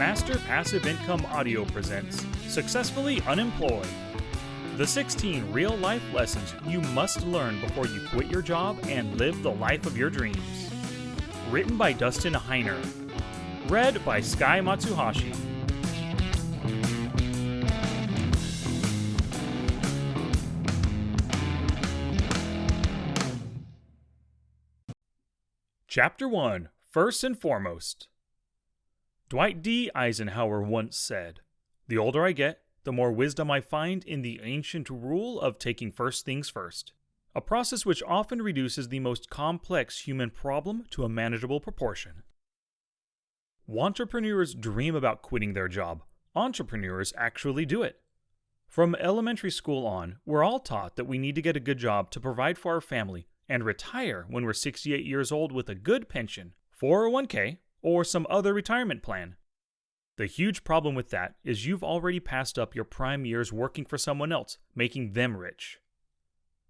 Master Passive Income Audio presents Successfully Unemployed. The 16 real-life lessons you must learn before you quit your job and live the life of your dreams. Written by Dustin Heiner. Read by Sky Matsuhashi. Chapter 1. First and Foremost. Dwight D. Eisenhower once said, "The older I get, the more wisdom I find in the ancient rule of taking first things first, a process which often reduces the most complex human problem to a manageable proportion." Wantrepreneurs dream about quitting their job. Entrepreneurs actually do it. From elementary school on, we're all taught that we need to get a good job to provide for our family and retire when we're 68 years old with a good pension, 401k, or some other retirement plan. The huge problem with that is you've already passed up your prime years working for someone else, making them rich.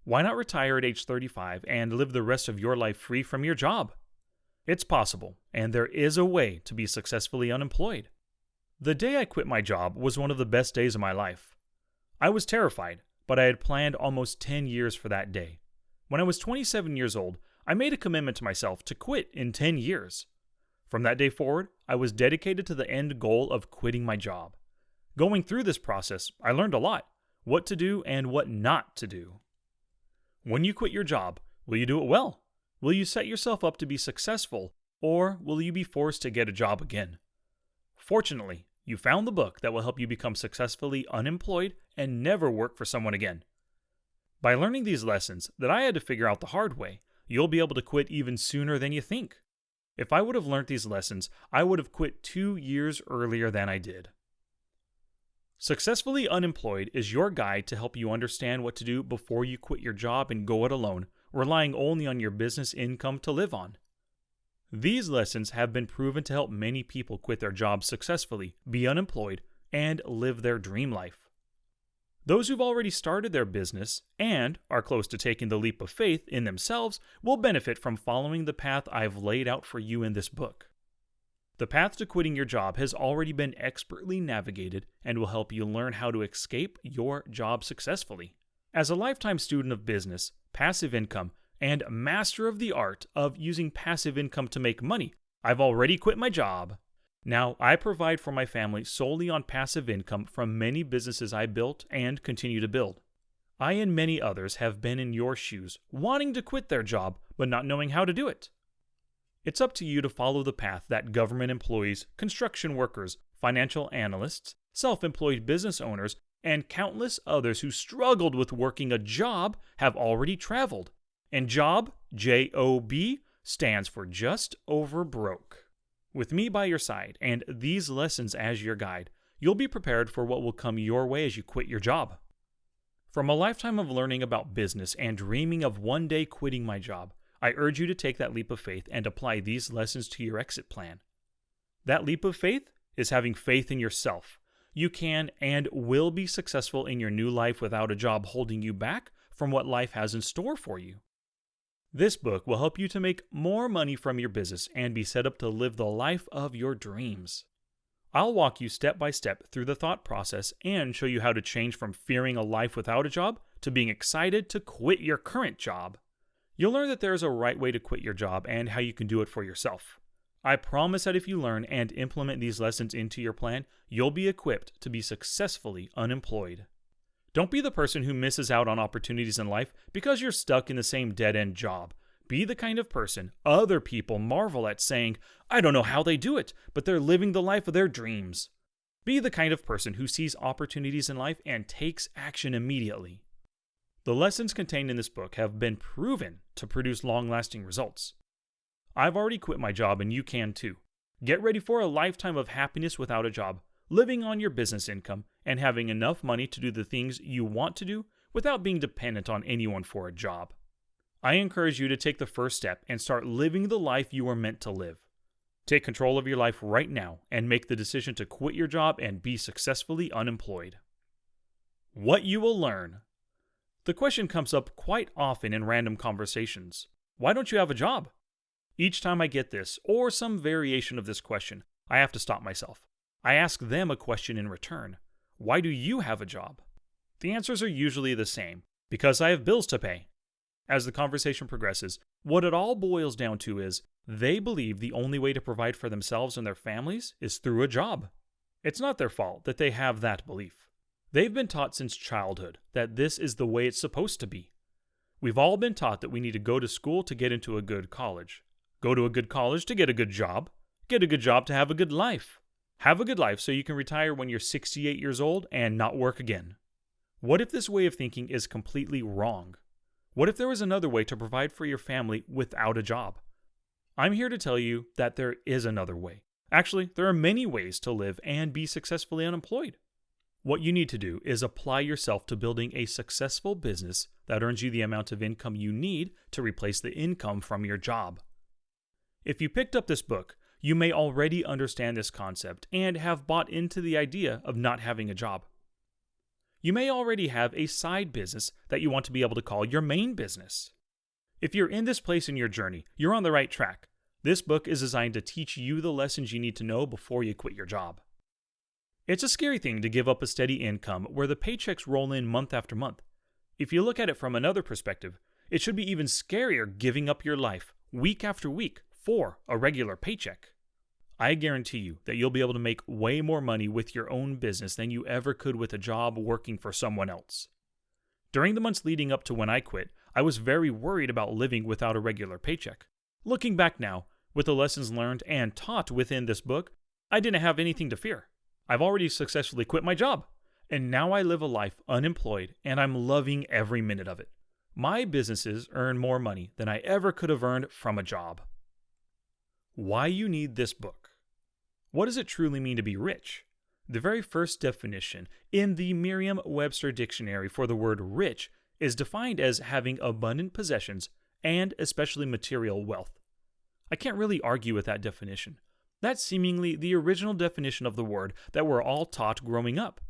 Why not retire at age 35 and live the rest of your life free from your job? It's possible, and there is a way to be successfully unemployed. The day I quit my job was one of the best days of my life. I was terrified, but I had planned almost 10 years for that day. When I was 27 years old, I made a commitment to myself to quit in 10 years. From that day forward, I was dedicated to the end goal of quitting my job. Going through this process, I learned a lot, what to do and what not to do. When you quit your job, will you do it well? Will you set yourself up to be successful, or will you be forced to get a job again? Fortunately, you found the book that will help you become successfully unemployed and never work for someone again. By learning these lessons that I had to figure out the hard way, you'll be able to quit even sooner than you think. If I would have learned these lessons, I would have quit 2 years earlier than I did. Successfully Unemployed is your guide to help you understand what to do before you quit your job and go it alone, relying only on your business income to live on. These lessons have been proven to help many people quit their jobs successfully, be unemployed, and live their dream life. Those who've already started their business and are close to taking the leap of faith in themselves will benefit from following the path I've laid out for you in this book. The path to quitting your job has already been expertly navigated and will help you learn how to escape your job successfully. As a lifetime student of business, passive income, and master of the art of using passive income to make money, I've already quit my job. Now, I provide for my family solely on passive income from many businesses I built and continue to build. I and many others have been in your shoes, wanting to quit their job, but not knowing how to do it. It's up to you to follow the path that government employees, construction workers, financial analysts, self-employed business owners, and countless others who struggled with working a job have already traveled. And job, J-O-B, stands for just over broke. With me by your side and these lessons as your guide, you'll be prepared for what will come your way as you quit your job. From a lifetime of learning about business and dreaming of one day quitting my job, I urge you to take that leap of faith and apply these lessons to your exit plan. That leap of faith is having faith in yourself. You can and will be successful in your new life without a job holding you back from what life has in store for you. This book will help you to make more money from your business and be set up to live the life of your dreams. I'll walk you step by step through the thought process and show you how to change from fearing a life without a job to being excited to quit your current job. You'll learn that there is a right way to quit your job and how you can do it for yourself. I promise that if you learn and implement these lessons into your plan, you'll be equipped to be successfully unemployed. Don't be the person who misses out on opportunities in life because you're stuck in the same dead-end job. Be the kind of person other people marvel at, saying, "I don't know how they do it, but they're living the life of their dreams." Be the kind of person who sees opportunities in life and takes action immediately. The lessons contained in this book have been proven to produce long-lasting results. I've already quit my job and you can too. Get ready for a lifetime of happiness without a job, living on your business income, and having enough money to do the things you want to do without being dependent on anyone for a job. I encourage you to take the first step and start living the life you were meant to live. Take control of your life right now and make the decision to quit your job and be successfully unemployed. What you will learn. The question comes up quite often in random conversations. Why don't you have a job? Each time I get this, or some variation of this question, I have to stop myself. I ask them a question in return. Why do you have a job? The answers are usually the same. Because I have bills to pay. As the conversation progresses, what it all boils down to is they believe the only way to provide for themselves and their families is through a job. It's not their fault that they have that belief. They've been taught since childhood that this is the way it's supposed to be. We've all been taught that we need to go to school to get into a good college, go to a good college to get a good job, get a good job to have a good life. Have a good life so you can retire when you're 68 years old and not work again. What if this way of thinking is completely wrong? What if there was another way to provide for your family without a job? I'm here to tell you that there is another way. Actually, there are many ways to live and be successfully unemployed. What you need to do is apply yourself to building a successful business that earns you the amount of income you need to replace the income from your job. If you picked up this book, you may already understand this concept and have bought into the idea of not having a job. You may already have a side business that you want to be able to call your main business. If you're in this place in your journey, you're on the right track. This book is designed to teach you the lessons you need to know before you quit your job. It's a scary thing to give up a steady income where the paychecks roll in month after month. If you look at it from another perspective, it should be even scarier giving up your life week after week for a regular paycheck. I guarantee you that you'll be able to make way more money with your own business than you ever could with a job working for someone else. During the months leading up to when I quit, I was very worried about living without a regular paycheck. Looking back now, with the lessons learned and taught within this book, I didn't have anything to fear. I've already successfully quit my job, and now I live a life unemployed, and I'm loving every minute of it. My businesses earn more money than I ever could have earned from a job. Why you need this book. What does it truly mean to be rich? The very first definition in the Merriam-Webster dictionary for the word rich is defined as having abundant possessions and especially material wealth. I can't really argue with that definition. That's seemingly the original definition of the word that we're all taught growing up.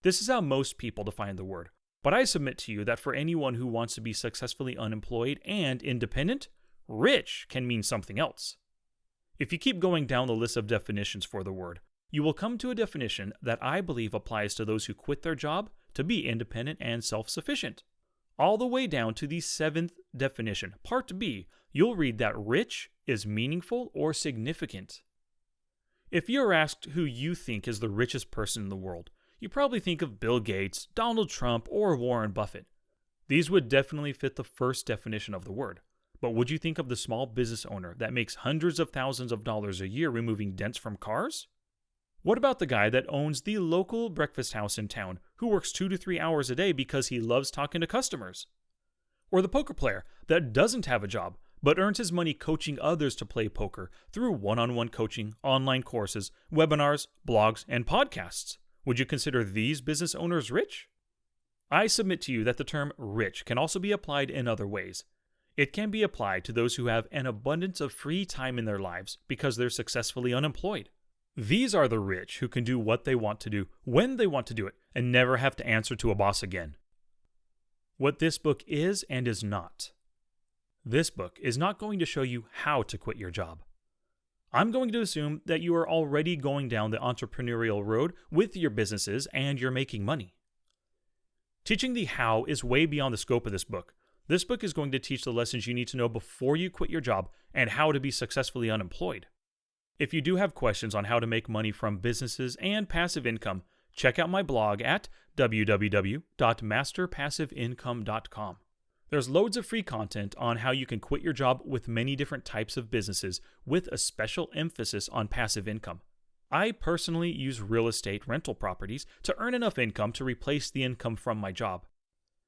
This is how most people define the word, but I submit to you that for anyone who wants to be successfully unemployed and independent, rich can mean something else. If you keep going down the list of definitions for the word, you will come to a definition that I believe applies to those who quit their job to be independent and self-sufficient. All the way down to the 7th definition, Part B, you'll read that rich is meaningful or significant. If you're asked who you think is the richest person in the world, you probably think of Bill Gates, Donald Trump, or Warren Buffett. These would definitely fit the first definition of the word. But would you think of the small business owner that makes hundreds of thousands of dollars a year removing dents from cars? What about the guy that owns the local breakfast house in town who works 2 to 3 hours a day because he loves talking to customers? Or the poker player that doesn't have a job but earns his money coaching others to play poker through one-on-one coaching, online courses, webinars, blogs, and podcasts? Would you consider these business owners rich? I submit to you that the term rich can also be applied in other ways. It can be applied to those who have an abundance of free time in their lives because they're successfully unemployed. These are the rich who can do what they want to do when they want to do it and never have to answer to a boss again. What this book is and is not. This book is not going to show you how to quit your job. I'm going to assume that you are already going down the entrepreneurial road with your businesses and you're making money. Teaching the how is way beyond the scope of this book. This book is going to teach the lessons you need to know before you quit your job and how to be successfully unemployed. If you do have questions on how to make money from businesses and passive income, check out my blog at www.masterpassiveincome.com. There's loads of free content on how you can quit your job with many different types of businesses with a special emphasis on passive income. I personally use real estate rental properties to earn enough income to replace the income from my job.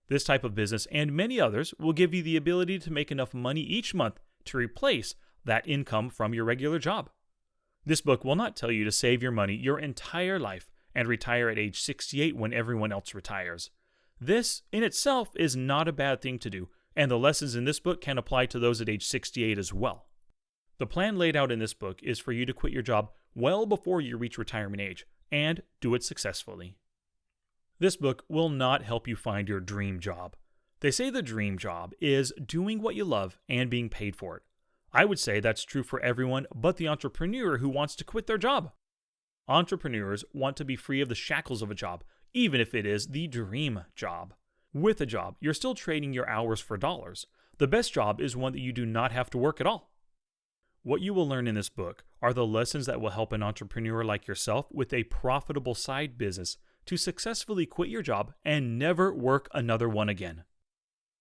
This type of business and many others will give you the ability to make enough money each month to replace that income from your regular job. This book will not tell you to save your money your entire life and retire at age 68 when everyone else retires. This, in itself, is not a bad thing to do, and the lessons in this book can apply to those at age 68 as well. The plan laid out in this book is for you to quit your job well before you reach retirement age, and do it successfully. This book will not help you find your dream job. They say the dream job is doing what you love and being paid for it. I would say that's true for everyone but the entrepreneur who wants to quit their job. Entrepreneurs want to be free of the shackles of a job, even if it is the dream job. With a job, you're still trading your hours for dollars. The best job is one that you do not have to work at all. What you will learn in this book are the lessons that will help an entrepreneur like yourself with a profitable side business to successfully quit your job and never work another one again.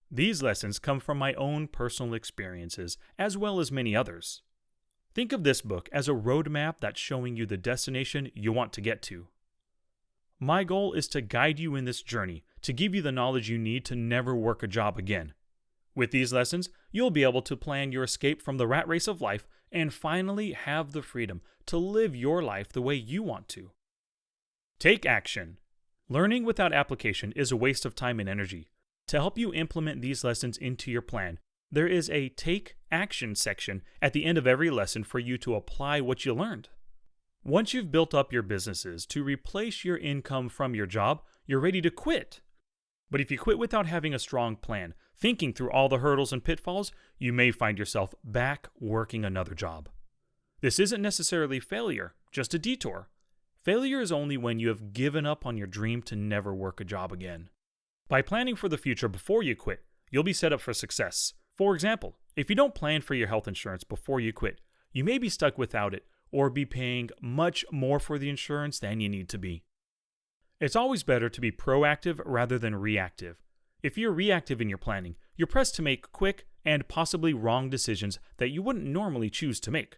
These lessons come from my own personal experiences, as well as many others. Think of this book as a roadmap that's showing you the destination you want to get to. My goal is to guide you in this journey, to give you the knowledge you need to never work a job again. With these lessons, you'll be able to plan your escape from the rat race of life and finally have the freedom to live your life the way you want to. Take action. Learning without application is a waste of time and energy. To help you implement these lessons into your plan, there is a Take Action section at the end of every lesson for you to apply what you learned. Once you've built up your businesses to replace your income from your job, you're ready to quit. But if you quit without having a strong plan, thinking through all the hurdles and pitfalls, you may find yourself back working another job. This isn't necessarily failure, just a detour. Failure is only when you have given up on your dream to never work a job again. By planning for the future before you quit, you'll be set up for success. For example, if you don't plan for your health insurance before you quit, you may be stuck without it or be paying much more for the insurance than you need to be. It's always better to be proactive rather than reactive. If you're reactive in your planning, you're pressed to make quick and possibly wrong decisions that you wouldn't normally choose to make.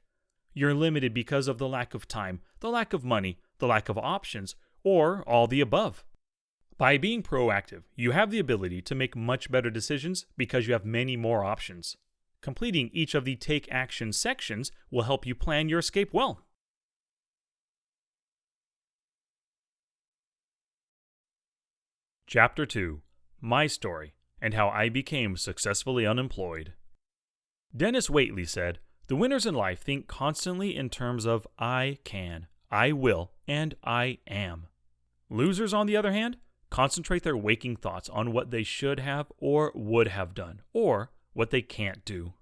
You're limited because of the lack of time, the lack of money, the lack of options, or all the above. By being proactive, you have the ability to make much better decisions because you have many more options. Completing each of the Take Action sections will help you plan your escape well. Chapter 2: My Story and How I Became Successfully Unemployed. Dennis Waitley said, "The winners in life think constantly in terms of I can, I will, and I am. Losers, on the other hand, concentrate their waking thoughts on what they should have or would have done, or what they can't do."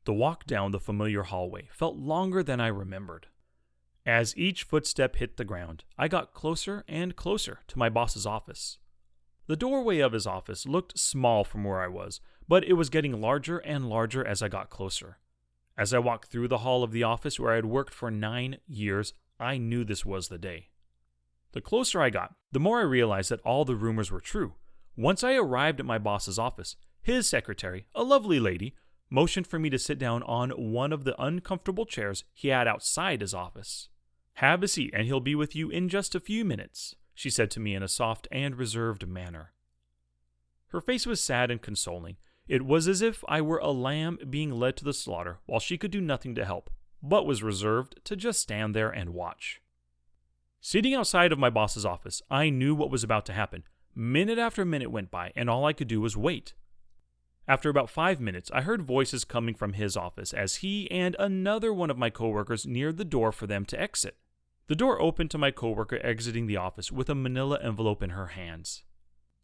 The walk down the familiar hallway felt longer than I remembered. As each footstep hit the ground, I got closer and closer to my boss's office. The doorway of his office looked small from where I was, but it was getting larger and larger as I got closer. As I walked through the hall of the office where I had worked for 9 years, I knew this was the day. The closer I got, the more I realized that all the rumors were true. Once I arrived at my boss's office, his secretary, a lovely lady, motioned for me to sit down on one of the uncomfortable chairs he had outside his office. "Have a seat and he'll be with you in just a few minutes," she said to me in a soft and reserved manner. Her face was sad and consoling. It was as if I were a lamb being led to the slaughter while she could do nothing to help, but was reserved to just stand there and watch. Sitting outside of my boss's office, I knew what was about to happen. Minute after minute went by, and all I could do was wait. After about 5 minutes, I heard voices coming from his office as he and another one of my coworkers neared the door for them to exit. The door opened to my coworker exiting the office with a manila envelope in her hands.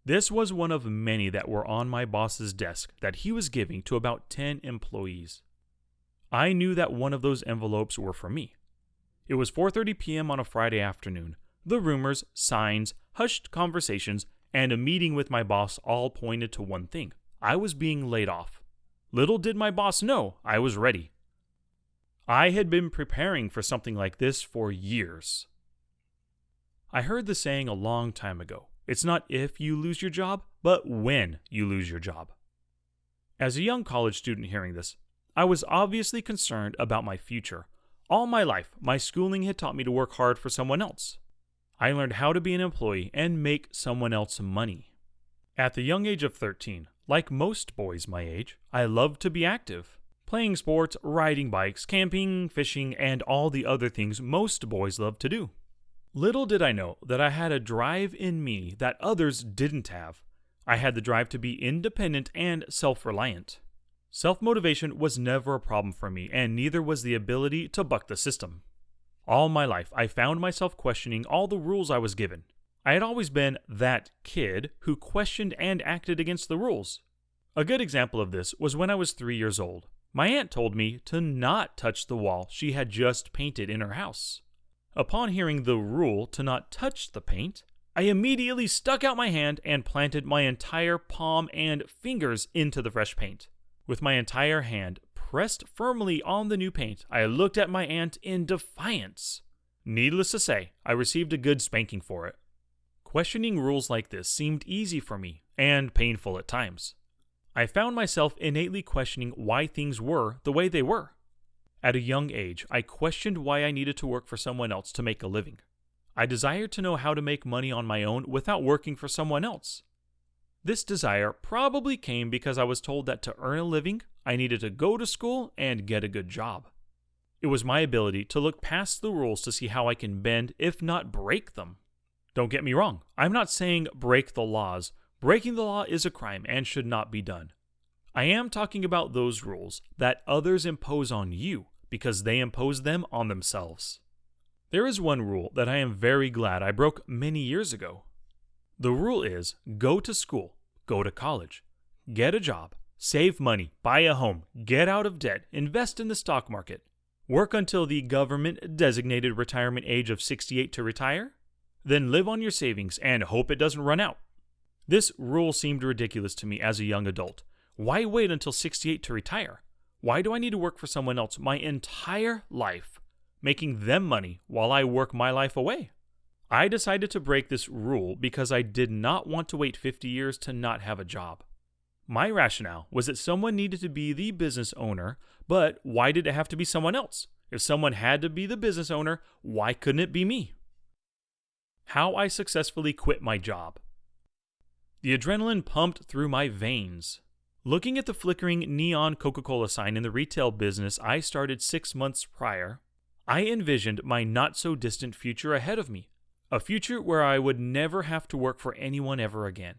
This was one of many that were on my boss's desk that he was giving to about 10 employees. I knew that one of those envelopes were for me. It was 4:30 p.m. on a Friday afternoon. The rumors, signs, hushed conversations, and a meeting with my boss all pointed to one thing. I was being laid off. Little did my boss know I was ready. I had been preparing for something like this for years. I heard the saying a long time ago. It's not if you lose your job, but when you lose your job. As a young college student hearing this, I was obviously concerned about my future. All my life, my schooling had taught me to work hard for someone else. I learned how to be an employee and make someone else money. At the young age of 13, like most boys my age, I loved to be active. Playing sports, riding bikes, camping, fishing, and all the other things most boys love to do. Little did I know that I had a drive in me that others didn't have. I had the drive to be independent and self-reliant. Self-motivation was never a problem for me, and neither was the ability to buck the system. All my life, I found myself questioning all the rules I was given. I had always been that kid who questioned and acted against the rules. A good example of this was when I was 3 years old. My aunt told me to not touch the wall she had just painted in her house. Upon hearing the rule to not touch the paint, I immediately stuck out my hand and planted my entire palm and fingers into the fresh paint. With my entire hand pressed firmly on the new paint, I looked at my aunt in defiance. Needless to say, I received a good spanking for it. Questioning rules like this seemed easy for me, and painful at times. I found myself innately questioning why things were the way they were. At a young age, I questioned why I needed to work for someone else to make a living. I desired to know how to make money on my own without working for someone else. This desire probably came because I was told that to earn a living, I needed to go to school and get a good job. It was my ability to look past the rules to see how I can bend, if not break them. Don't get me wrong, I'm not saying break the laws. Breaking the law is a crime and should not be done. I am talking about those rules that others impose on you because they impose them on themselves. There is one rule that I am very glad I broke many years ago. The rule is go to school, go to college, get a job, save money, buy a home, get out of debt, invest in the stock market, work until the government-designated retirement age of 68 to retire, then live on your savings and hope it doesn't run out. This rule seemed ridiculous to me as a young adult. Why wait until 68 to retire? Why do I need to work for someone else my entire life, making them money while I work my life away? I decided to break this rule because I did not want to wait 50 years to not have a job. My rationale was that someone needed to be the business owner, but why did it have to be someone else? If someone had to be the business owner, why couldn't it be me? How I successfully quit my job. The adrenaline pumped through my veins. Looking at the flickering neon Coca-Cola sign in the retail business I started 6 months prior, I envisioned my not-so-distant future ahead of me. A future where I would never have to work for anyone ever again.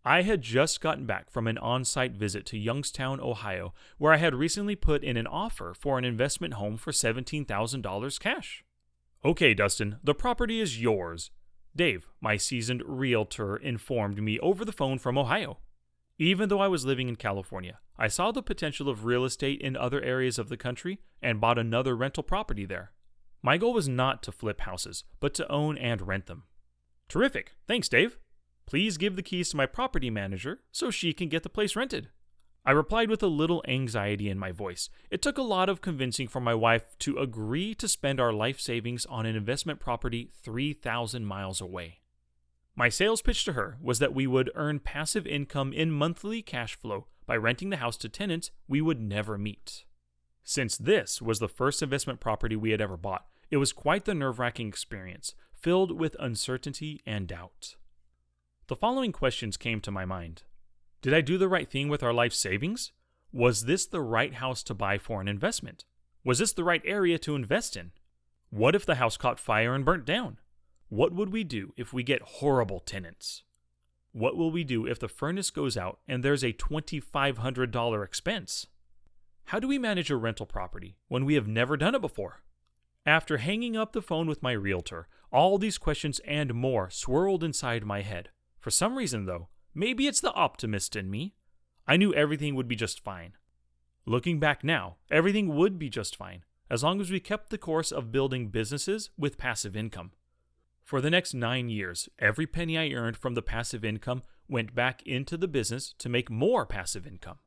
I had just gotten back from an on-site visit to Youngstown, Ohio, where I had recently put in an offer for an investment home for $17,000 cash. Okay, Dustin, the property is yours. Dave, my seasoned realtor, informed me over the phone from Ohio. Even though I was living in California, I saw the potential of real estate in other areas of the country and bought another rental property there. My goal was not to flip houses, but to own and rent them. Terrific. Thanks, Dave. Please give the keys to my property manager so she can get the place rented. I replied with a little anxiety in my voice. It took a lot of convincing for my wife to agree to spend our life savings on an investment property 3,000 miles away. My sales pitch to her was that we would earn passive income in monthly cash flow by renting the house to tenants we would never meet. Since this was the first investment property we had ever bought, it was quite the nerve-wracking experience, filled with uncertainty and doubt. The following questions came to my mind. Did I do the right thing with our life savings? Was this the right house to buy for an investment? Was this the right area to invest in? What if the house caught fire and burnt down? What would we do if we get horrible tenants? What will we do if the furnace goes out and there's a $2,500 expense? How do we manage a rental property when we have never done it before? After hanging up the phone with my realtor, all these questions and more swirled inside my head. For some reason, though, maybe it's the optimist in me, I knew everything would be just fine. Looking back now, everything would be just fine, as long as we kept the course of building businesses with passive income. For the next 9 years, every penny I earned from the passive income went back into the business to make more passive income.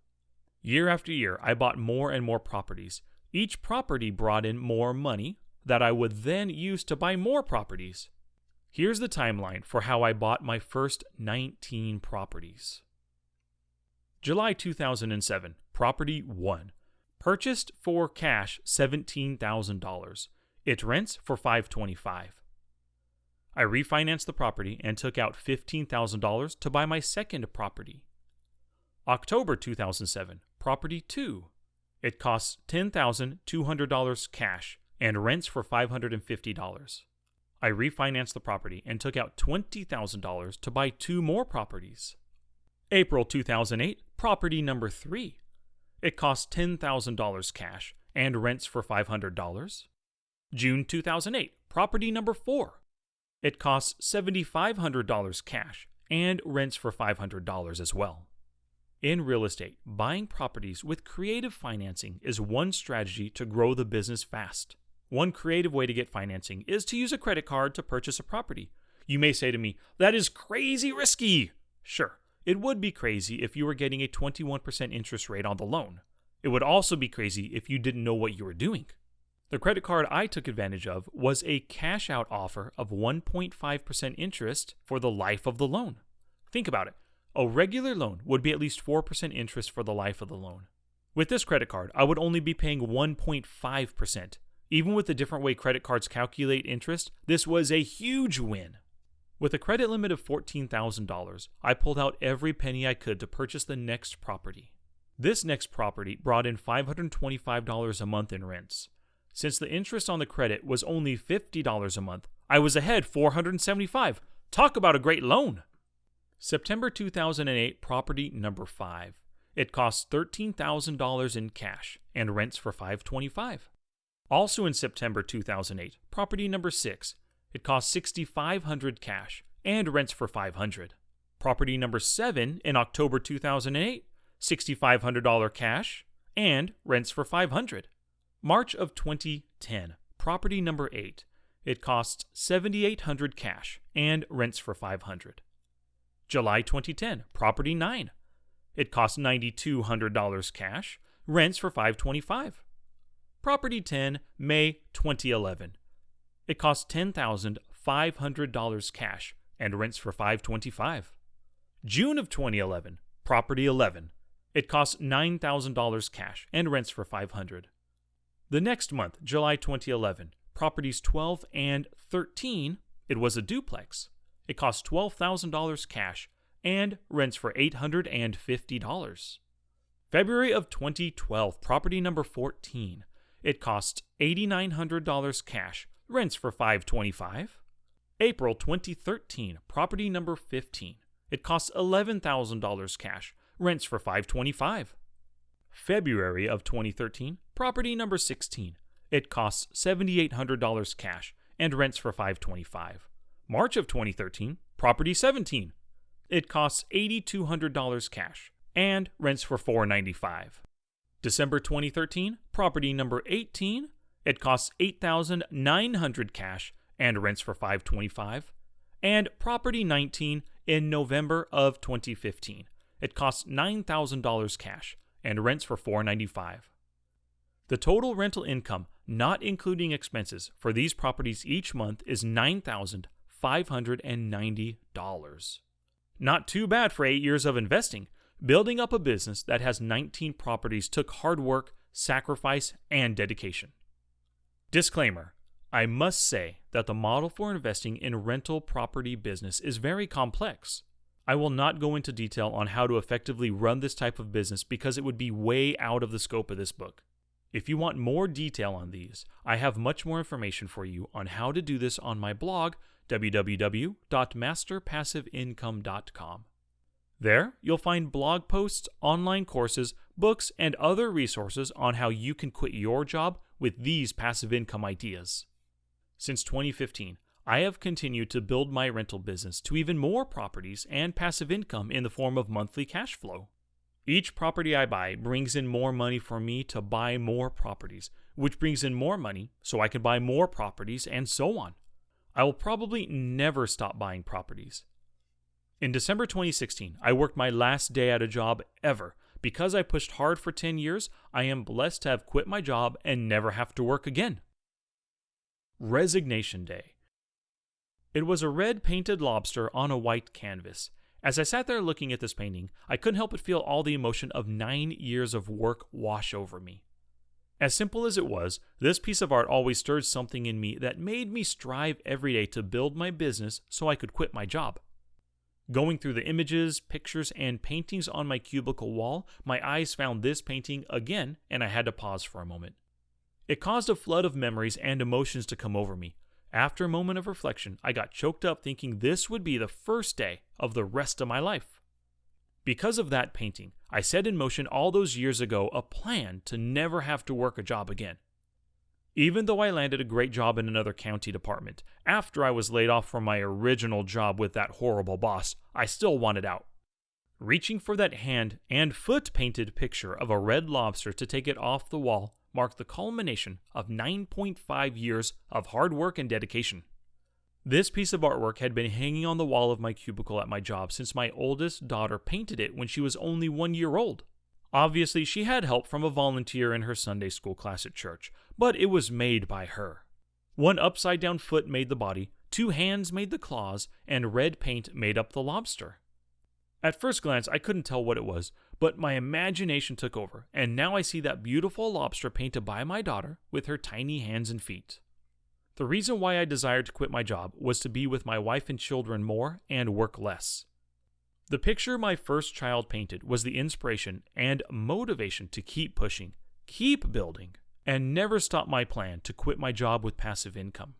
Year after year, I bought more and more properties. Each property brought in more money that I would then use to buy more properties. Here's the timeline for how I bought my first 19 properties. July 2007, Property 1. Purchased for cash $17,000. It rents for $525. I refinanced the property and took out $15,000 to buy my second property. October 2007, Property 2. It costs $10,200 cash and rents for $550. I refinanced the property and took out $20,000 to buy 2 more properties. April 2008, Property number 3. It costs $10,000 cash and rents for $500. June 2008, Property number 4. It costs $7,500 cash and rents for $500 as well. In real estate, buying properties with creative financing is one strategy to grow the business fast. One creative way to get financing is to use a credit card to purchase a property. You may say to me, that is crazy risky. Sure, it would be crazy if you were getting a 21% interest rate on the loan. It would also be crazy if you didn't know what you were doing. The credit card I took advantage of was a cash-out offer of 1.5% interest for the life of the loan. Think about it. A regular loan would be at least 4% interest for the life of the loan. With this credit card, I would only be paying 1.5%. Even with the different way credit cards calculate interest, this was a huge win. With a credit limit of $14,000, I pulled out every penny I could to purchase the next property. This next property brought in $525 a month in rents. Since the interest on the credit was only $50 a month, I was ahead $475. Talk about a great loan! September 2008, property number 5. It costs $13,000 in cash and rents for $525. Also in September 2008, property number 6. It costs $6,500 cash and rents for $500. Property number 7 in October 2008, $6,500 cash and rents for $500. March of 2010, property number 8. It costs $7,800 cash and rents for $500. July 2010, property 9. It costs $9,200 cash, rents for $525. Property 10, May 2011. It costs $10,500 cash and rents for $525. June of 2011, property 11. It costs $9,000 cash and rents for $500. The next month, July 2011, properties 12 and 13, it was a duplex. It cost $12,000 cash and rents for $850. February of 2012, property number 14. It costs $8,900 cash, rents for $525. April 2013, property number 15. It costs $11,000 cash, rents for $525. February of 2013, property number 16. It costs $7,800 cash and rents for $525. March of 2013, property 17. It costs $8,200 cash and rents for $495. December 2013, property number 18. It costs $8,900 cash and rents for $525. And property 19 in November of 2015. It costs $9,000 cash and rents for $495. The total rental income, not including expenses, for these properties each month is $9,590. Not too bad for 8 years of investing. Building up a business that has 19 properties took hard work, sacrifice, and dedication. Disclaimer: I must say that the model for investing in rental property business is very complex. I will not go into detail on how to effectively run this type of business because it would be way out of the scope of this book. If you want more detail on these, I have much more information for you on how to do this on my blog, www.masterpassiveincome.com. There, you'll find blog posts, online courses, books, and other resources on how you can quit your job with these passive income ideas. Since 2015, I have continued to build my rental business to even more properties and passive income in the form of monthly cash flow. Each property I buy brings in more money for me to buy more properties, which brings in more money so I can buy more properties, and so on. I will probably never stop buying properties. In December 2016, I worked my last day at a job ever. Because I pushed hard for 10 years, I am blessed to have quit my job and never have to work again. Resignation Day. It was a red painted lobster on a white canvas. As I sat there looking at this painting, I couldn't help but feel all the emotion of 9 years of work wash over me. As simple as it was, this piece of art always stirred something in me that made me strive every day to build my business so I could quit my job. Going through the images, pictures, and paintings on my cubicle wall, my eyes found this painting again, and I had to pause for a moment. It caused a flood of memories and emotions to come over me. After a moment of reflection, I got choked up thinking this would be the first day of the rest of my life. Because of that painting, I set in motion all those years ago a plan to never have to work a job again. Even though I landed a great job in another county department, after I was laid off from my original job with that horrible boss, I still wanted out. Reaching for that hand and foot painted picture of a red lobster to take it off the wall, marked the culmination of 9.5 years of hard work and dedication. This piece of artwork had been hanging on the wall of my cubicle at my job since my oldest daughter painted it when she was only 1 year old. Obviously, she had help from a volunteer in her Sunday school class at church, but it was made by her. One upside-down foot made the body, 2 hands made the claws, and red paint made up the lobster. At first glance, I couldn't tell what it was, but my imagination took over, and now I see that beautiful lobster painted by my daughter with her tiny hands and feet. The reason why I desired to quit my job was to be with my wife and children more and work less. The picture my first child painted was the inspiration and motivation to keep pushing, keep building, and never stop my plan to quit my job with passive income.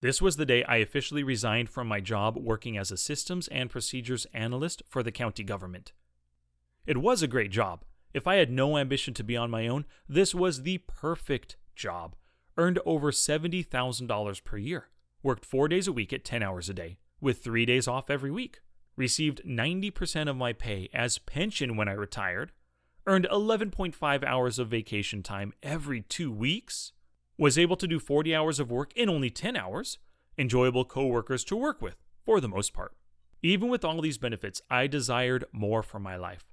This was the day I officially resigned from my job working as a systems and procedures analyst for the county government. It was a great job. If I had no ambition to be on my own, this was the perfect job. Earned over $70,000 per year. Worked 4 days a week at 10 hours a day, with 3 days off every week. Received 90% of my pay as pension when I retired. Earned 11.5 hours of vacation time every 2 weeks. Was able to do 40 hours of work in only 10 hours. Enjoyable coworkers to work with, for the most part. Even with all these benefits, I desired more for my life.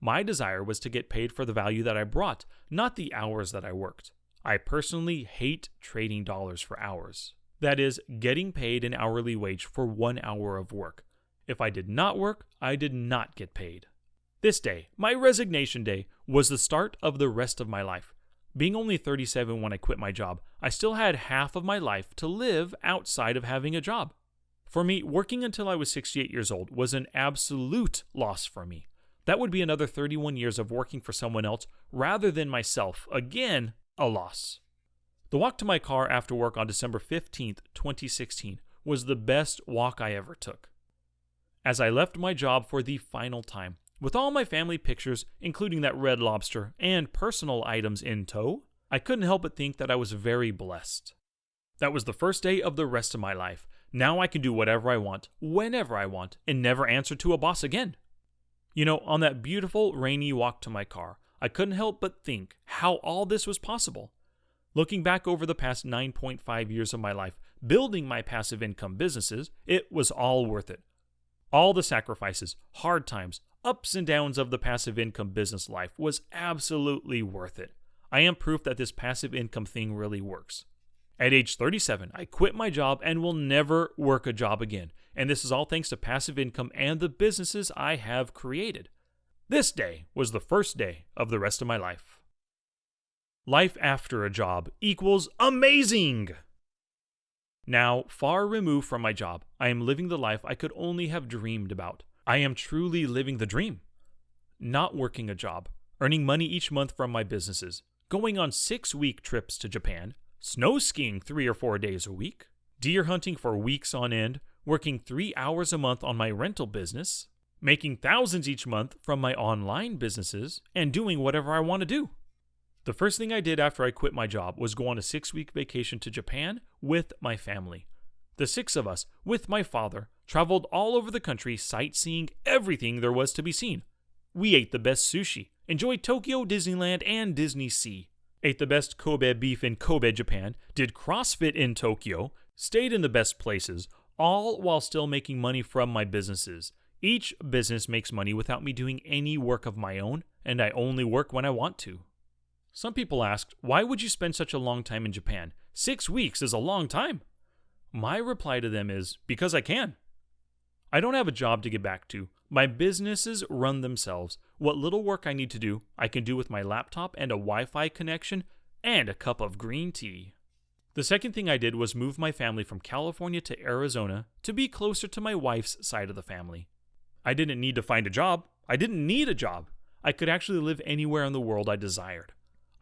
My desire was to get paid for the value that I brought, not the hours that I worked. I personally hate trading dollars for hours. That is, getting paid an hourly wage for 1 hour of work. If I did not work, I did not get paid. This day, my resignation day, was the start of the rest of my life. Being only 37 when I quit my job, I still had half of my life to live outside of having a job. For me, working until I was 68 years old was an absolute loss for me. That would be another 31 years of working for someone else rather than myself. Again, a loss. The walk to my car after work on December 15th, 2016 was the best walk I ever took. As I left my job for the final time, with all my family pictures, including that red lobster, and personal items in tow, I couldn't help but think that I was very blessed. That was the first day of the rest of my life. Now I can do whatever I want, whenever I want, and never answer to a boss again. You know, on that beautiful rainy walk to my car, I couldn't help but think how all this was possible. Looking back over the past 9.5 years of my life, building my passive income businesses, it was all worth it. All the sacrifices, hard times, ups and downs of the passive income business life was absolutely worth it. I am proof that this passive income thing really works. At age 37, I quit my job and will never work a job again. And this is all thanks to passive income and the businesses I have created. This day was the first day of the rest of my life. Life after a job equals amazing! Now, far removed from my job, I am living the life I could only have dreamed about. I am truly living the dream. Not working a job, earning money each month from my businesses, going on 6-week trips to Japan, snow skiing 3 or 4 days a week, deer hunting for weeks on end, working 3 hours a month on my rental business, making thousands each month from my online businesses, and doing whatever I want to do. The first thing I did after I quit my job was go on a 6-week vacation to Japan with my family. The 6 of us, with my father, traveled all over the country sightseeing everything there was to be seen. We ate the best sushi, enjoyed Tokyo Disneyland and Disney Sea, ate the best Kobe beef in Kobe, Japan, did CrossFit in Tokyo, stayed in the best places, all while still making money from my businesses. Each business makes money without me doing any work of my own, and I only work when I want to. Some people asked, why would you spend such a long time in Japan? 6 weeks is a long time. My reply to them is, because I can. I don't have a job to get back to. My businesses run themselves. What little work I need to do, I can do with my laptop and a Wi-Fi connection and a cup of green tea. The second thing I did was move my family from California to Arizona to be closer to my wife's side of the family. I didn't need to find a job. I didn't need a job. I could actually live anywhere in the world I desired.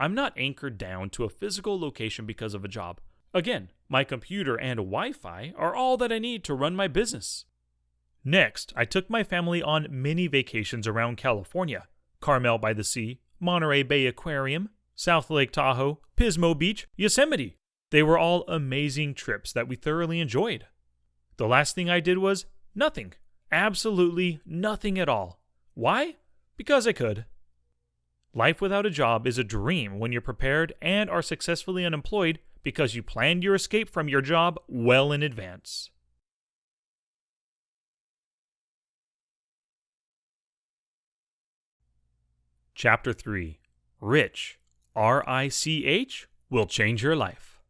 I'm not anchored down to a physical location because of a job. Again, my computer and Wi-Fi are all that I need to run my business. Next, I took my family on mini vacations around California. Carmel by the Sea, Monterey Bay Aquarium, South Lake Tahoe, Pismo Beach, Yosemite. They were all amazing trips that we thoroughly enjoyed. The last thing I did was nothing. Absolutely nothing at all. Why? Because I could. Life without a job is a dream when you're prepared and are successfully unemployed because you planned your escape from your job well in advance. Chapter 3. Rich, R-I-C-H, will change your life.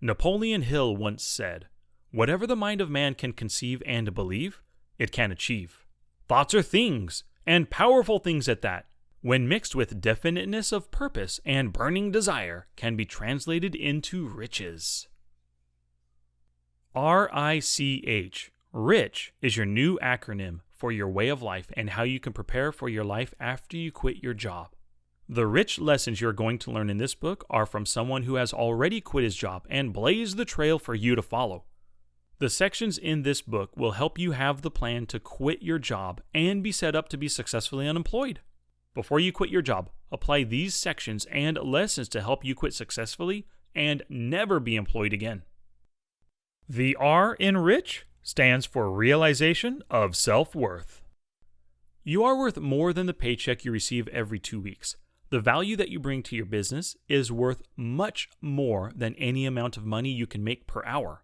Napoleon Hill once said, "Whatever the mind of man can conceive and believe, it can achieve." Thoughts are things, and powerful things at that, when mixed with definiteness of purpose and burning desire, can be translated into riches. R-I-C-H, Rich, is your new acronym for your way of life and how you can prepare for your life after you quit your job. The rich lessons you're going to learn in this book are from someone who has already quit his job and blazed the trail for you to follow. The sections in this book will help you have the plan to quit your job and be set up to be successfully unemployed. Before you quit your job, apply these sections and lessons to help you quit successfully and never be employed again. The R in Rich stands for realization of self-worth. You are worth more than the paycheck you receive every 2 weeks. The value that you bring to your business is worth much more than any amount of money you can make per hour.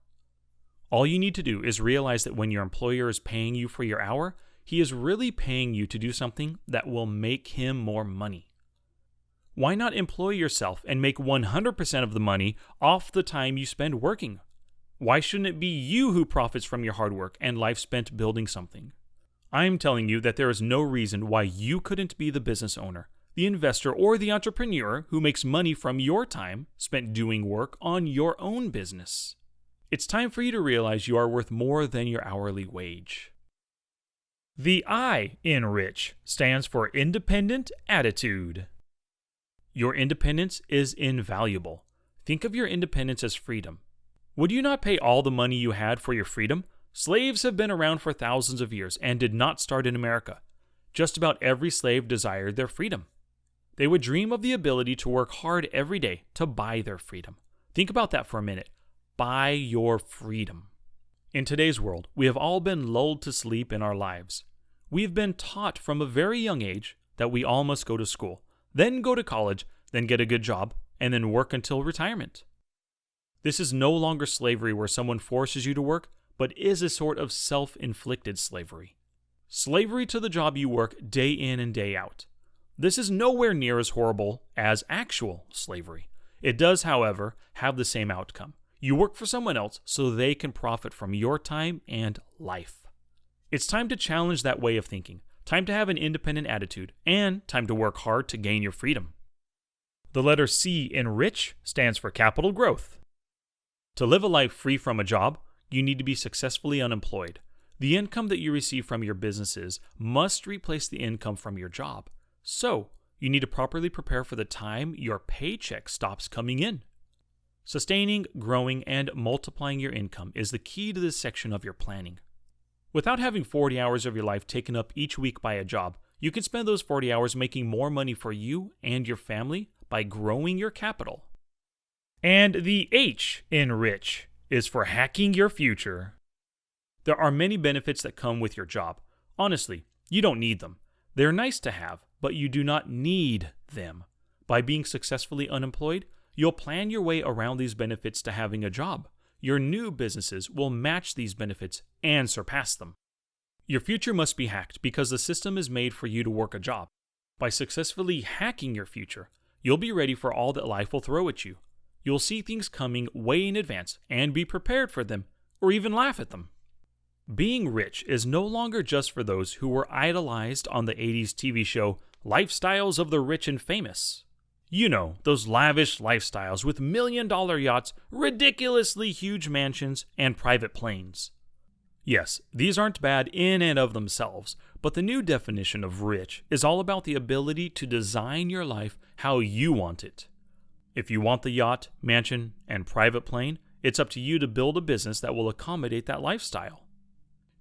All you need to do is realize that when your employer is paying you for your hour, he is really paying you to do something that will make him more money. Why not employ yourself and make 100% of the money off the time you spend working? Why shouldn't it be you who profits from your hard work and life spent building something? I'm telling you that there is no reason why you couldn't be the business owner, the investor, or the entrepreneur who makes money from your time spent doing work on your own business. It's time for you to realize you are worth more than your hourly wage. The I in Rich stands for independent attitude. Your independence is invaluable. Think of your independence as freedom. Would you not pay all the money you had for your freedom? Slaves have been around for thousands of years and did not start in America. Just about every slave desired their freedom. They would dream of the ability to work hard every day to buy their freedom. Think about that for a minute. Buy your freedom. In today's world, we have all been lulled to sleep in our lives. We have been taught from a very young age that we all must go to school, then go to college, then get a good job, and then work until retirement. This is no longer slavery where someone forces you to work, but is a sort of self-inflicted slavery. Slavery to the job you work day in and day out. This is nowhere near as horrible as actual slavery. It does, however, have the same outcome. You work for someone else so they can profit from your time and life. It's time to challenge that way of thinking, time to have an independent attitude, and time to work hard to gain your freedom. The letter C in Rich stands for capital growth. To live a life free from a job, you need to be successfully unemployed. The income that you receive from your businesses must replace the income from your job. So, you need to properly prepare for the time your paycheck stops coming in. Sustaining, growing, and multiplying your income is the key to this section of your planning. Without having 40 hours of your life taken up each week by a job, you can spend those 40 hours making more money for you and your family by growing your capital. And the H in Rich is for hacking your future. There are many benefits that come with your job. Honestly, you don't need them. They're nice to have, but you do not need them. By being successfully unemployed, you'll plan your way around these benefits to having a job. Your new businesses will match these benefits and surpass them. Your future must be hacked because the system is made for you to work a job. By successfully hacking your future, you'll be ready for all that life will throw at you. You'll see things coming way in advance and be prepared for them, or even laugh at them. Being rich is no longer just for those who were idolized on the 80s TV show Lifestyles of the Rich and Famous. You know, those lavish lifestyles with million-dollar yachts, ridiculously huge mansions, and private planes. Yes, these aren't bad in and of themselves, but the new definition of rich is all about the ability to design your life how you want it. If you want the yacht, mansion, and private plane, it's up to you to build a business that will accommodate that lifestyle.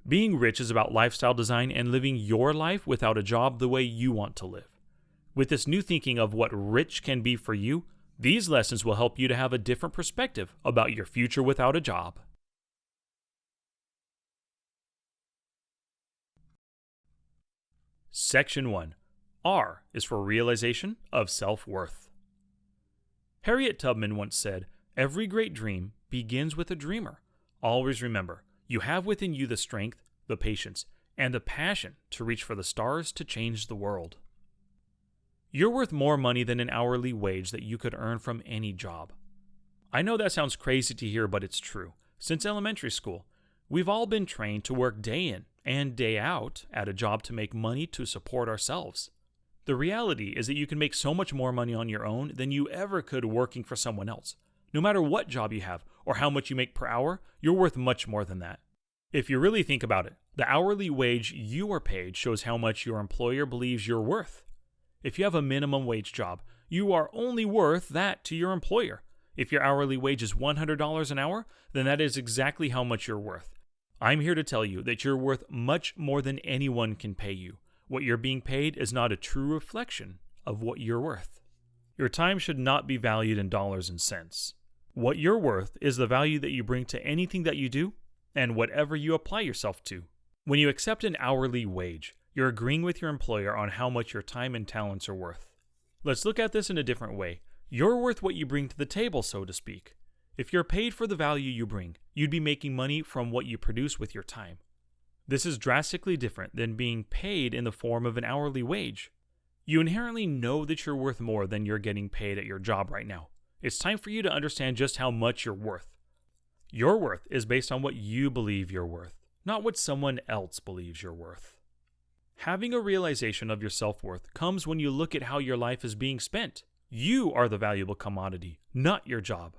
Being rich is about lifestyle design and living your life without a job the way you want to live. With this new thinking of what rich can be for you, these lessons will help you to have a different perspective about your future without a job. Section 1. R is for realization of self-worth. Harriet Tubman once said, "Every great dream begins with a dreamer. Always remember, you have within you the strength, the patience, and the passion to reach for the stars to change the world." You're worth more money than an hourly wage that you could earn from any job. I know that sounds crazy to hear, but it's true. Since elementary school, we've all been trained to work day in and day out at a job to make money to support ourselves. The reality is that you can make so much more money on your own than you ever could working for someone else. No matter what job you have or how much you make per hour, you're worth much more than that. If you really think about it, the hourly wage you are paid shows how much your employer believes you're worth. If you have a minimum wage job, you are only worth that to your employer. If your hourly wage is $100 an hour, then that is exactly how much you're worth. I'm here to tell you that you're worth much more than anyone can pay you. What you're being paid is not a true reflection of what you're worth. Your time should not be valued in dollars and cents. What you're worth is the value that you bring to anything that you do and whatever you apply yourself to. When you accept an hourly wage, you're agreeing with your employer on how much your time and talents are worth. Let's look at this in a different way. You're worth what you bring to the table, so to speak. If you're paid for the value you bring, you'd be making money from what you produce with your time. This is drastically different than being paid in the form of an hourly wage. You inherently know that you're worth more than you're getting paid at your job right now. It's time for you to understand just how much you're worth. Your worth is based on what you believe you're worth, not what someone else believes you're worth. Having a realization of your self-worth comes when you look at how your life is being spent. You are the valuable commodity, not your job.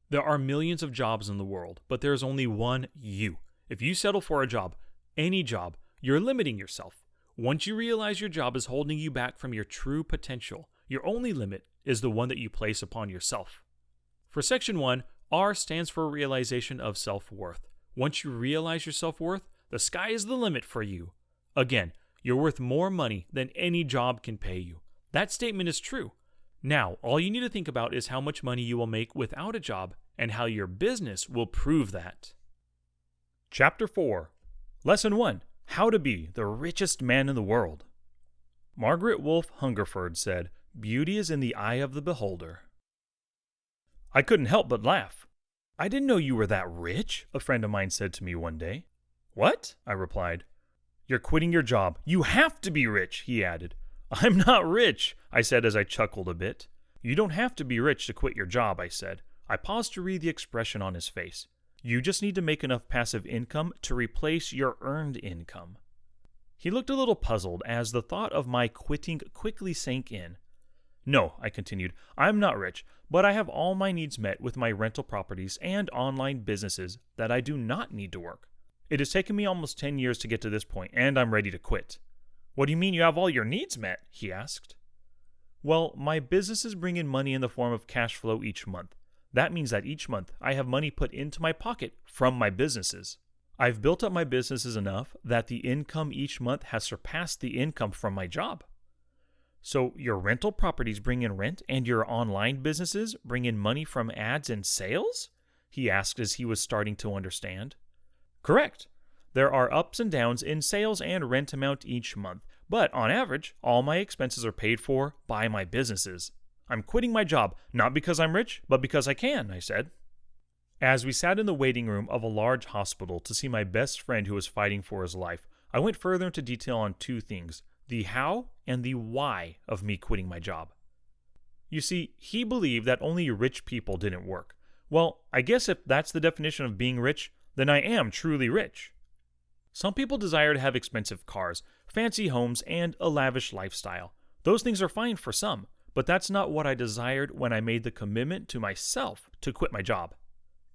There are millions of jobs in the world, but there is only one you. If you settle for a job, any job, you're limiting yourself. Once you realize your job is holding you back from your true potential, your only limit is the one that you place upon yourself. For Section 1, R stands for realization of self-worth. Once you realize your self-worth, the sky is the limit for you. Again, you're worth more money than any job can pay you. That statement is true. Now, all you need to think about is how much money you will make without a job and how your business will prove that. Chapter 4. Lesson 1. How to be the richest man in the world. Margaret Wolfe Hungerford said, "Beauty is in the eye of the beholder." I couldn't help but laugh. "I didn't know you were that rich," a friend of mine said to me one day. "What?" I replied. "You're quitting your job. You have to be rich," he added. "I'm not rich," I said as I chuckled a bit. "You don't have to be rich to quit your job," I said. I paused to read the expression on his face. "You just need to make enough passive income to replace your earned income." He looked a little puzzled as the thought of my quitting quickly sank in. "No," I continued, "I'm not rich, but I have all my needs met with my rental properties and online businesses that I do not need to work. It has taken me almost 10 years to get to this point, and I'm ready to quit." "What do you mean you have all your needs met?" he asked. "Well, my businesses bring in money in the form of cash flow each month. That means that each month I have money put into my pocket from my businesses. I've built up my businesses enough that the income each month has surpassed the income from my job." "So your rental properties bring in rent and your online businesses bring in money from ads and sales?" he asked as he was starting to understand. "Correct. There are ups and downs in sales and rent amount each month, but on average, all my expenses are paid for by my businesses. I'm quitting my job, not because I'm rich, but because I can," I said. As we sat in the waiting room of a large hospital to see my best friend who was fighting for his life, I went further into detail on two things, the how and the why of me quitting my job. You see, he believed that only rich people didn't work. Well, I guess if that's the definition of being rich, then I am truly rich. Some people desire to have expensive cars, fancy homes, and a lavish lifestyle. Those things are fine for some, but that's not what I desired when I made the commitment to myself to quit my job.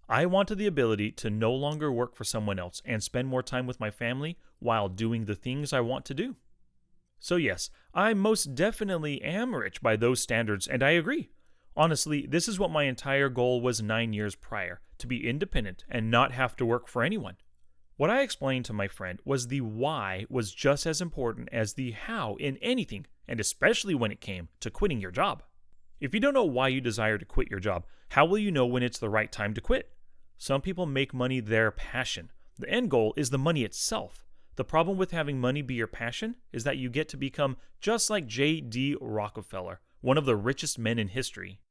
I wanted the ability to no longer work for someone else and spend more time with my family while doing the things I want to do. So yes, I most definitely am rich by those standards, and I agree. Honestly, this is what my entire goal was 9 years prior, to be independent and not have to work for anyone. What I explained to my friend was the why was just as important as the how in anything, and especially when it came to quitting your job. If you don't know why you desire to quit your job, how will you know when it's the right time to quit? Some people make money their passion. The end goal is the money itself. The problem with having money be your passion is that you get to become just like J.D. Rockefeller, one of the richest men in history.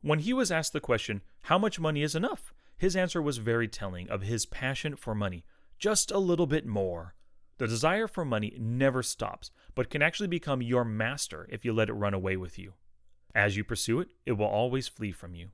When he was asked the question, how much money is enough? His answer was very telling of his passion for money. Just a little bit more. The desire for money never stops, but can actually become your master if you let it run away with you. As you pursue it, it will always flee from you.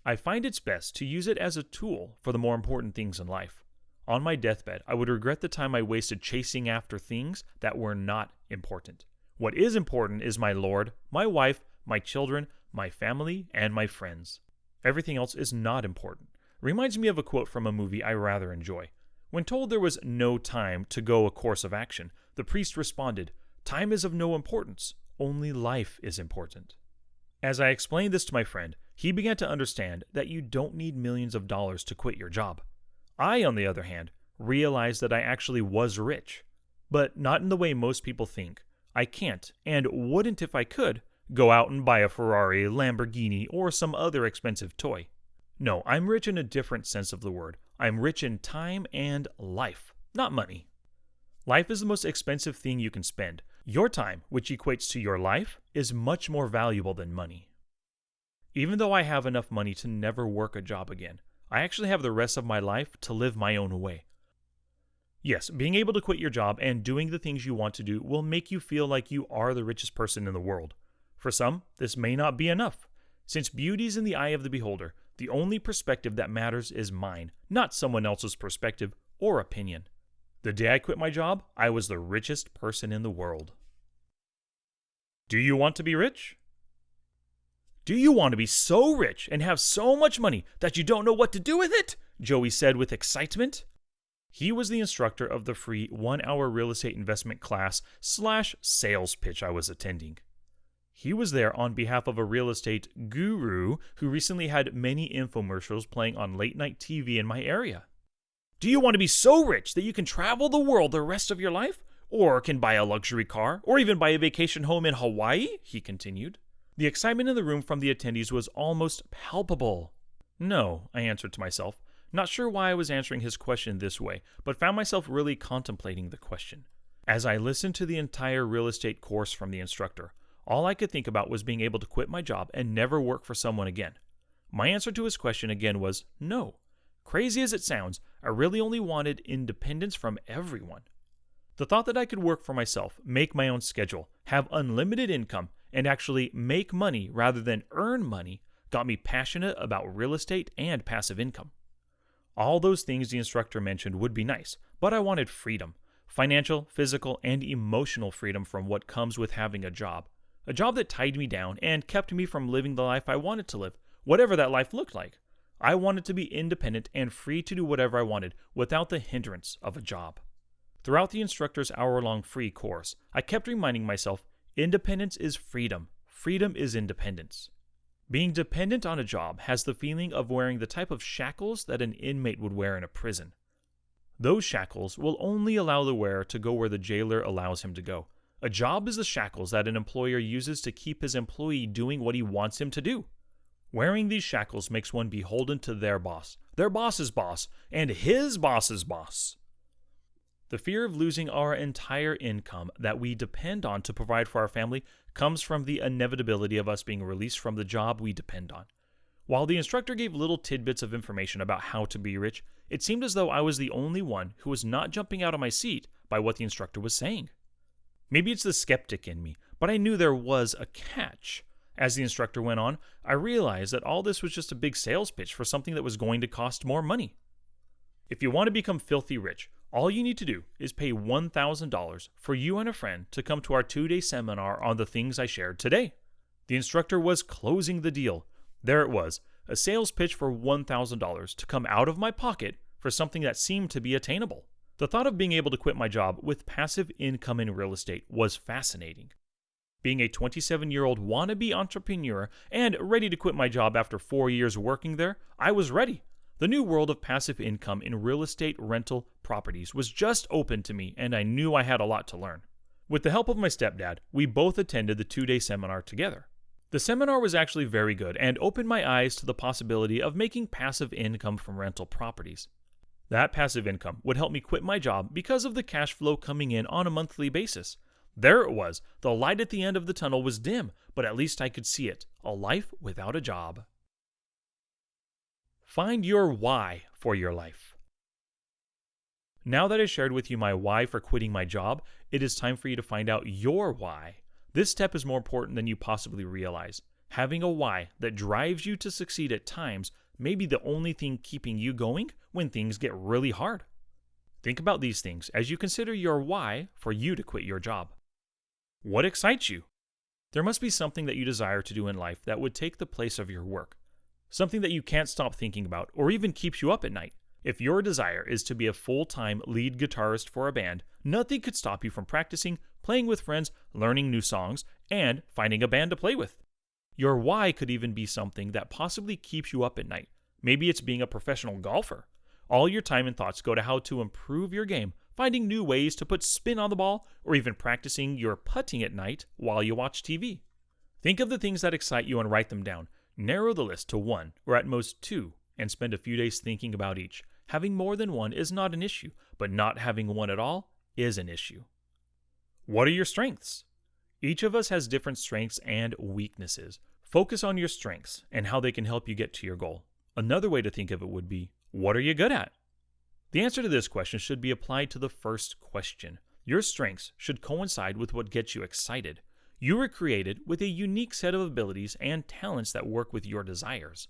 I find it's best to use it as a tool for the more important things in life. On my deathbed, I would regret the time I wasted chasing after things that were not important. What is important is my Lord, my wife, my children, my family, and my friends. Everything else is not important. Reminds me of a quote from a movie I rather enjoy. When told there was no time to go a course of action, the priest responded, "Time is of no importance, only life is important." As I explained this to my friend, he began to understand that you don't need millions of dollars to quit your job. I, on the other hand, realized that I actually was rich. But not in the way most people think. I can't, and wouldn't if I could, go out and buy a Ferrari, Lamborghini, or some other expensive toy. No, I'm rich in a different sense of the word. I'm rich in time and life, not money. Life is the most expensive thing you can spend. Your time, which equates to your life, is much more valuable than money. Even though I have enough money to never work a job again, I actually have the rest of my life to live my own way. Yes, being able to quit your job and doing the things you want to do will make you feel like you are the richest person in the world. For some, this may not be enough. Since beauty's in the eye of the beholder, the only perspective that matters is mine, not someone else's perspective or opinion. The day I quit my job, I was the richest person in the world. Do you want to be rich? Do you want to be so rich and have so much money that you don't know what to do with it? Joey said with excitement. He was the instructor of the free 1-hour real estate investment class / sales pitch I was attending. He was there on behalf of a real estate guru who recently had many infomercials playing on late night TV in my area. Do you want to be so rich that you can travel the world the rest of your life? Or can buy a luxury car? Or even buy a vacation home in Hawaii? He continued. The excitement in the room from the attendees was almost palpable. No, I answered to myself, not sure why I was answering his question this way, but found myself really contemplating the question. As I listened to the entire real estate course from the instructor, all I could think about was being able to quit my job and never work for someone again. My answer to his question again was no. Crazy as it sounds, I really only wanted independence from everyone. The thought that I could work for myself, make my own schedule, have unlimited income, and actually make money rather than earn money got me passionate about real estate and passive income. All those things the instructor mentioned would be nice, but I wanted freedom. Financial, physical, and emotional freedom from what comes with having a job. A job that tied me down and kept me from living the life I wanted to live, whatever that life looked like. I wanted to be independent and free to do whatever I wanted without the hindrance of a job. Throughout the instructor's hour-long free course, I kept reminding myself, independence is freedom. Freedom is independence. Being dependent on a job has the feeling of wearing the type of shackles that an inmate would wear in a prison. Those shackles will only allow the wearer to go where the jailer allows him to go. A job is the shackles that an employer uses to keep his employee doing what he wants him to do. Wearing these shackles makes one beholden to their boss's boss, and his boss's boss. The fear of losing our entire income that we depend on to provide for our family comes from the inevitability of us being released from the job we depend on. While the instructor gave little tidbits of information about how to be rich, it seemed as though I was the only one who was not jumping out of my seat by what the instructor was saying. Maybe it's the skeptic in me, but I knew there was a catch. As the instructor went on, I realized that all this was just a big sales pitch for something that was going to cost more money. If you want to become filthy rich, all you need to do is pay $1,000 for you and a friend to come to our 2-day seminar on the things I shared today. The instructor was closing the deal. There it was, a sales pitch for $1,000 to come out of my pocket for something that seemed to be attainable. The thought of being able to quit my job with passive income in real estate was fascinating. Being a 27-year-old wannabe entrepreneur and ready to quit my job after 4 years working there, I was ready. The new world of passive income in real estate rental properties was just open to me, and I knew I had a lot to learn. With the help of my stepdad, we both attended the 2-day seminar together. The seminar was actually very good and opened my eyes to the possibility of making passive income from rental properties. That passive income would help me quit my job because of the cash flow coming in on a monthly basis. There it was. The light at the end of the tunnel was dim, but at least I could see it. A life without a job. Find your why for your life. Now that I shared with you my why for quitting my job, it is time for you to find out your why. This step is more important than you possibly realize. Having a why that drives you to succeed at times may be the only thing keeping you going when things get really hard. Think about these things as you consider your why for you to quit your job. What excites you? There must be something that you desire to do in life that would take the place of your work. Something that you can't stop thinking about or even keeps you up at night. If your desire is to be a full-time lead guitarist for a band, nothing could stop you from practicing, playing with friends, learning new songs, and finding a band to play with. Your why could even be something that possibly keeps you up at night. Maybe it's being a professional golfer. All your time and thoughts go to how to improve your game, finding new ways to put spin on the ball, or even practicing your putting at night while you watch TV. Think of the things that excite you and write them down. Narrow the list to one, or at most two, and spend a few days thinking about each. Having more than one is not an issue, but not having one at all is an issue. What are your strengths? Each of us has different strengths and weaknesses. Focus on your strengths and how they can help you get to your goal. Another way to think of it would be, what are you good at? The answer to this question should be applied to the first question. Your strengths should coincide with what gets you excited. You were created with a unique set of abilities and talents that work with your desires.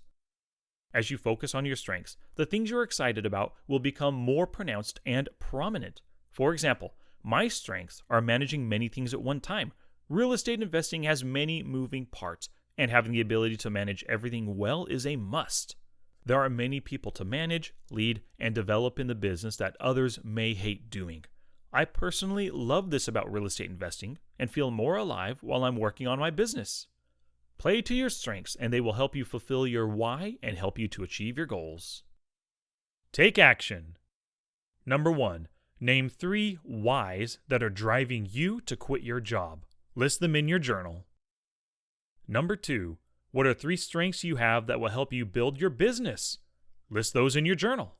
As you focus on your strengths, the things you're excited about will become more pronounced and prominent. For example, my strengths are managing many things at one time. Real estate investing has many moving parts, and having the ability to manage everything well is a must. There are many people to manage, lead, and develop in the business that others may hate doing. I personally love this about real estate investing and feel more alive while I'm working on my business. Play to your strengths and they will help you fulfill your why and help you to achieve your goals. Take action. Number 1. Name 3 whys that are driving you to quit your job. List them in your journal. Number 2. What are 3 strengths you have that will help you build your business? List those in your journal.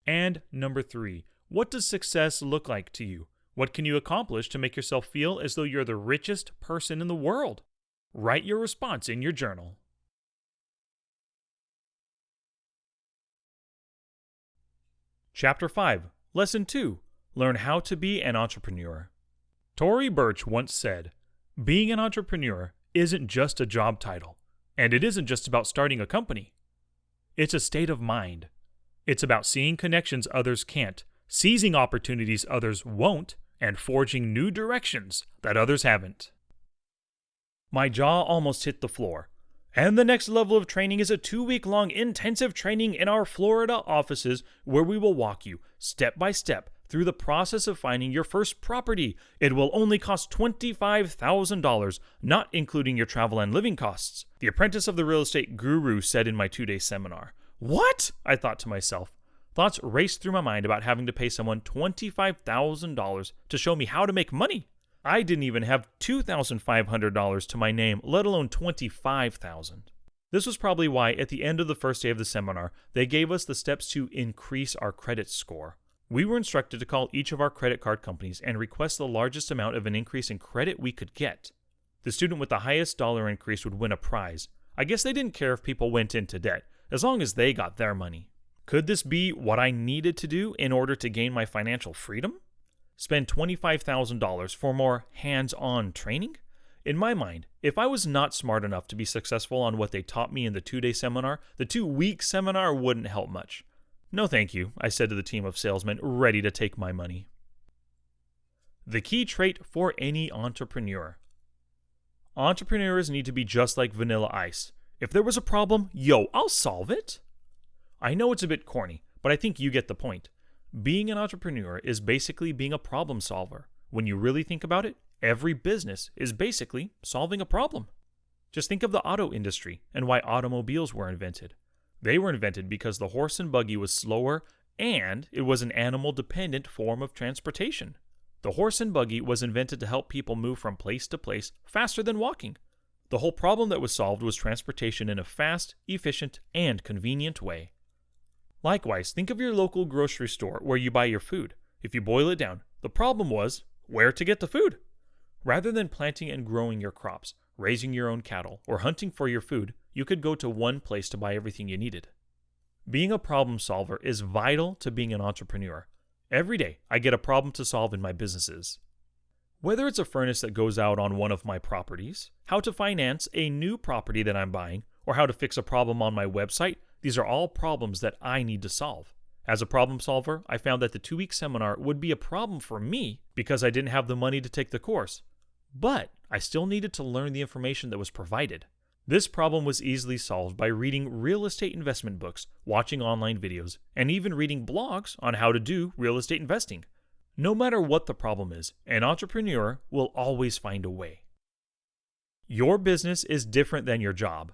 And number 3. What does success look like to you? What can you accomplish to make yourself feel as though you're the richest person in the world? Write your response in your journal. Chapter 5, Lesson 2, Learn how to be an entrepreneur. Tory Burch once said, "Being an entrepreneur isn't just a job title, and it isn't just about starting a company. It's a state of mind. It's about seeing connections others can't, seizing opportunities others won't, and forging new directions that others haven't." My jaw almost hit the floor. And the next level of training is a 2-week-long intensive training in our Florida offices where we will walk you step by step through the process of finding your first property. It will only cost $25,000, not including your travel and living costs. The apprentice of the real estate guru said in my 2-day seminar. What? I thought to myself. Thoughts raced through my mind about having to pay someone $25,000 to show me how to make money. I didn't even have $2,500 to my name, let alone $25,000. This was probably why at the end of the first day of the seminar, they gave us the steps to increase our credit score. We were instructed to call each of our credit card companies and request the largest amount of an increase in credit we could get. The student with the highest dollar increase would win a prize. I guess they didn't care if people went into debt, as long as they got their money. Could this be what I needed to do in order to gain my financial freedom? Spend $25,000 for more hands-on training? In my mind, if I was not smart enough to be successful on what they taught me in the 2-day seminar, the 2-week seminar wouldn't help much. No thank you, I said to the team of salesmen ready to take my money. The key trait for any entrepreneur. Entrepreneurs need to be just like vanilla ice. If there was a problem, I'll solve it. I know it's a bit corny, but I think you get the point. Being an entrepreneur is basically being a problem solver. When you really think about it, every business is basically solving a problem. Just think of the auto industry and why automobiles were invented. They were invented because the horse and buggy was slower and it was an animal-dependent form of transportation. The horse and buggy was invented to help people move from place to place faster than walking. The whole problem that was solved was transportation in a fast, efficient, and convenient way. Likewise, think of your local grocery store where you buy your food. If you boil it down, the problem was where to get the food. Rather than planting and growing your crops, raising your own cattle, or hunting for your food, you could go to one place to buy everything you needed. Being a problem solver is vital to being an entrepreneur. Every day, I get a problem to solve in my businesses. Whether it's a furnace that goes out on one of my properties, how to finance a new property that I'm buying, or how to fix a problem on my website, these are all problems that I need to solve. As a problem solver, I found that the 2-week seminar would be a problem for me because I didn't have the money to take the course. But I still needed to learn the information that was provided. This problem was easily solved by reading real estate investment books, watching online videos, and even reading blogs on how to do real estate investing. No matter what the problem is, an entrepreneur will always find a way. Your business is different than your job.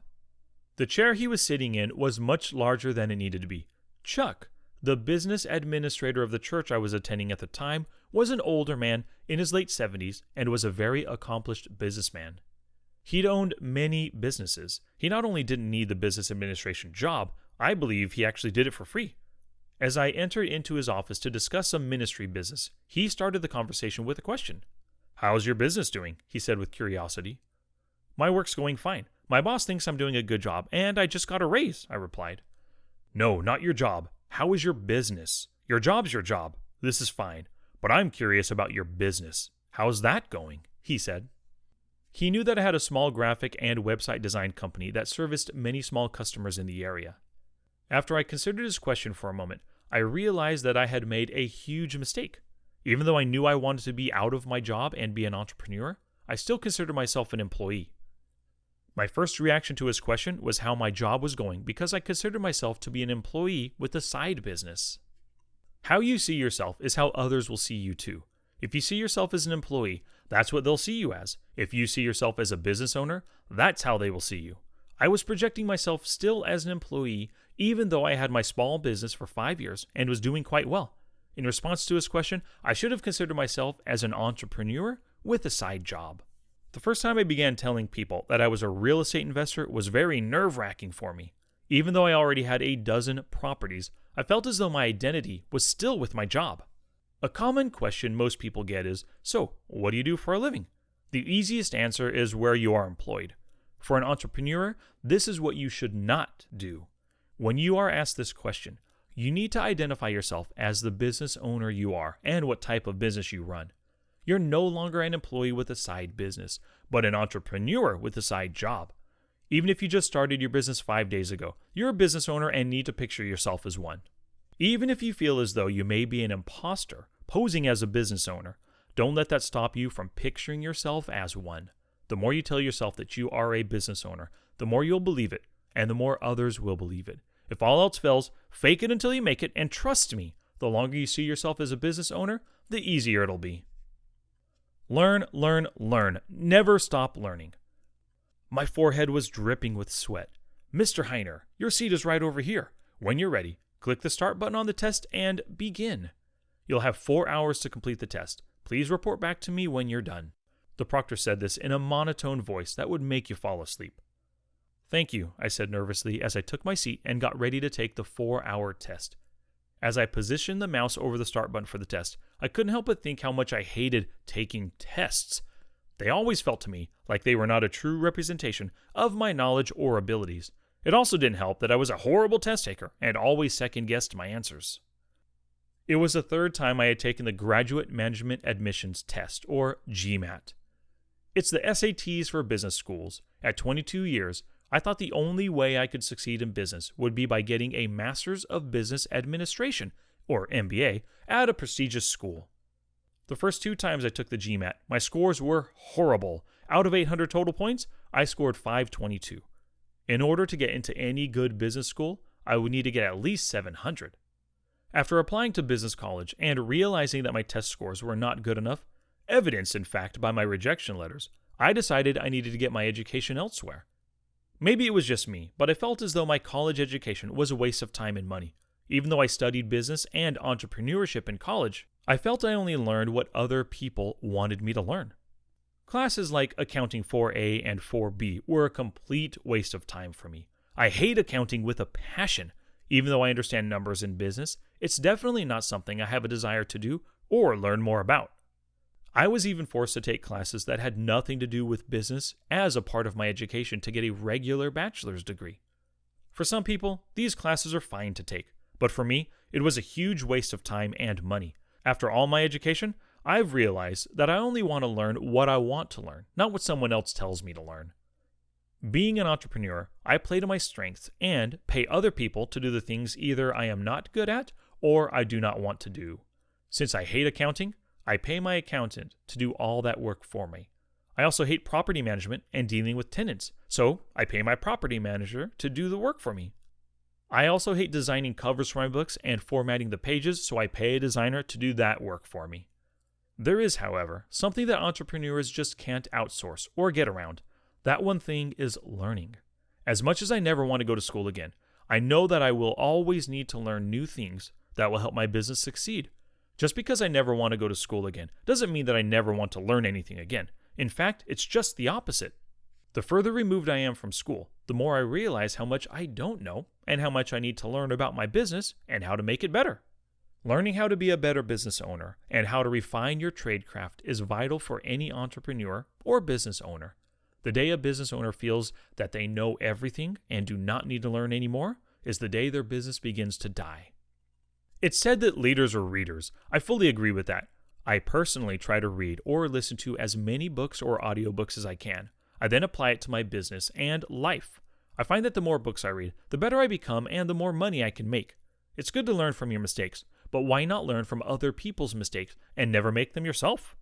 The chair he was sitting in was much larger than it needed to be. Chuck, the business administrator of the church I was attending at the time, was an older man in his late 70s and was a very accomplished businessman. He'd owned many businesses. He not only didn't need the business administration job, I believe he actually did it for free. As I entered into his office to discuss some ministry business, he started the conversation with a question. "How's your business doing?" he said with curiosity. "My work's going fine. My boss thinks I'm doing a good job, and I just got a raise," I replied. "No, not your job. How is your business? Your job's your job. This is fine. But I'm curious about your business. How's that going?" he said. He knew that I had a small graphic and website design company that serviced many small customers in the area. After I considered his question for a moment, I realized that I had made a huge mistake. Even though I knew I wanted to be out of my job and be an entrepreneur, I still considered myself an employee. My first reaction to his question was how my job was going because I considered myself to be an employee with a side business. How you see yourself is how others will see you too. If you see yourself as an employee, that's what they'll see you as. If you see yourself as a business owner, that's how they will see you. I was projecting myself still as an employee, even though I had my small business for 5 years and was doing quite well. In response to his question, I should have considered myself as an entrepreneur with a side job. The first time I began telling people that I was a real estate investor was very nerve-wracking for me. Even though I already had a dozen properties, I felt as though my identity was still with my job. A common question most people get is, "So, what do you do for a living?" The easiest answer is where you are employed. For an entrepreneur, this is what you should not do. When you are asked this question, you need to identify yourself as the business owner you are and what type of business you run. You're no longer an employee with a side business, but an entrepreneur with a side job. Even if you just started your business 5 days ago, you're a business owner and need to picture yourself as one. Even if you feel as though you may be an imposter posing as a business owner, don't let that stop you from picturing yourself as one. The more you tell yourself that you are a business owner, the more you'll believe it, and the more others will believe it. If all else fails, fake it until you make it, and trust me, the longer you see yourself as a business owner, the easier it'll be. Learn, learn, learn. Never stop learning. My forehead was dripping with sweat. "Mr. Heiner, your seat is right over here. When you're ready, click the start button on the test and begin. You'll have 4 hours to complete the test. Please report back to me when you're done." The proctor said this in a monotone voice that would make you fall asleep. "Thank you," I said nervously as I took my seat and got ready to take the 4-hour test. As I positioned the mouse over the start button for the test, I couldn't help but think how much I hated taking tests. They always felt to me like they were not a true representation of my knowledge or abilities. It also didn't help that I was a horrible test taker and always second-guessed my answers. It was the 3rd time I had taken the Graduate Management Admissions Test, or GMAT. It's the SATs for business schools. At 22 years, I thought the only way I could succeed in business would be by getting a Master's of Business Administration, or MBA, at a prestigious school. The first 2 times I took the GMAT, my scores were horrible. Out of 800 total points, I scored 522. In order to get into any good business school, I would need to get at least 700. After applying to business college and realizing that my test scores were not good enough, evidenced in fact by my rejection letters, I decided I needed to get my education elsewhere. Maybe it was just me, but I felt as though my college education was a waste of time and money. Even though I studied business and entrepreneurship in college, I felt I only learned what other people wanted me to learn. Classes like Accounting 4A and 4B were a complete waste of time for me. I hate accounting with a passion. Even though I understand numbers in business, it's definitely not something I have a desire to do or learn more about. I was even forced to take classes that had nothing to do with business as a part of my education to get a regular bachelor's degree. For some people, these classes are fine to take, but for me, it was a huge waste of time and money. After all my education, I've realized that I only want to learn what I want to learn, not what someone else tells me to learn. Being an entrepreneur, I play to my strengths and pay other people to do the things either I am not good at or I do not want to do. Since I hate accounting, I pay my accountant to do all that work for me. I also hate property management and dealing with tenants, so I pay my property manager to do the work for me. I also hate designing covers for my books and formatting the pages, so I pay a designer to do that work for me. There is, however, something that entrepreneurs just can't outsource or get around. That one thing is learning. As much as I never want to go to school again, I know that I will always need to learn new things that will help my business succeed. Just because I never want to go to school again doesn't mean that I never want to learn anything again. In fact, it's just the opposite. The further removed I am from school, the more I realize how much I don't know and how much I need to learn about my business and how to make it better. Learning how to be a better business owner and how to refine your tradecraft is vital for any entrepreneur or business owner. The day a business owner feels that they know everything and do not need to learn anymore is the day their business begins to die. It's said that leaders are readers. I fully agree with that. I personally try to read or listen to as many books or audiobooks as I can. I then apply it to my business and life. I find that the more books I read, the better I become and the more money I can make. It's good to learn from your mistakes, but why not learn from other people's mistakes and never make them yourself?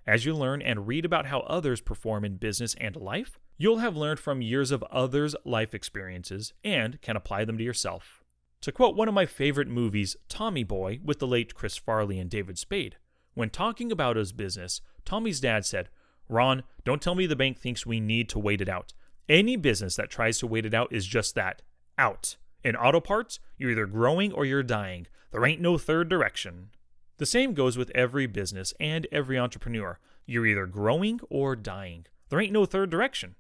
As you learn and read about how others perform in business and life, you'll have learned from years of others' life experiences and can apply them to yourself. To quote one of my favorite movies, Tommy Boy, with the late Chris Farley and David Spade, when talking about his business, Tommy's dad said, "Ron, don't tell me the bank thinks we need to wait it out. Any business that tries to wait it out is just that, out. In auto parts, you're either growing or you're dying. There ain't no third direction." The same goes with every business and every entrepreneur. You're either growing or dying. There ain't no third direction.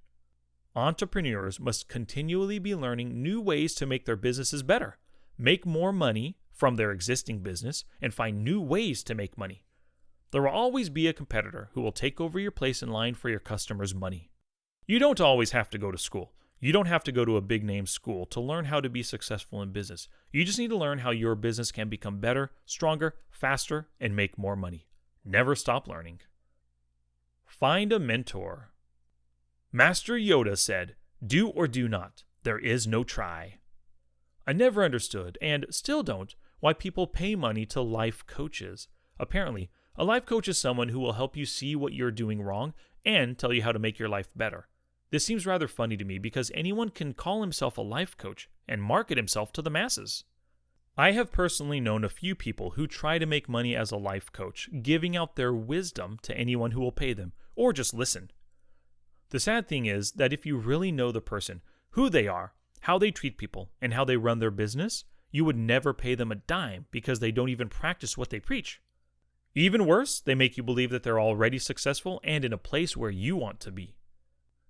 Entrepreneurs must continually be learning new ways to make their businesses better, make more money from their existing business, and find new ways to make money. There will always be a competitor who will take over your place in line for your customers' money. You don't always have to go to school. You don't have to go to a big-name school to learn how to be successful in business. You just need to learn how your business can become better, stronger, faster, and make more money. Never stop learning. Find a mentor. Master Yoda said, "Do or do not. There is no try." I never understood, and still don't, why people pay money to life coaches. Apparently, a life coach is someone who will help you see what you're doing wrong and tell you how to make your life better. This seems rather funny to me because anyone can call himself a life coach and market himself to the masses. I have personally known a few people who try to make money as a life coach, giving out their wisdom to anyone who will pay them, or just listen. The sad thing is that if you really know the person, who they are, how they treat people, and how they run their business, you would never pay them a dime because they don't even practice what they preach. Even worse, they make you believe that they're already successful and in a place where you want to be.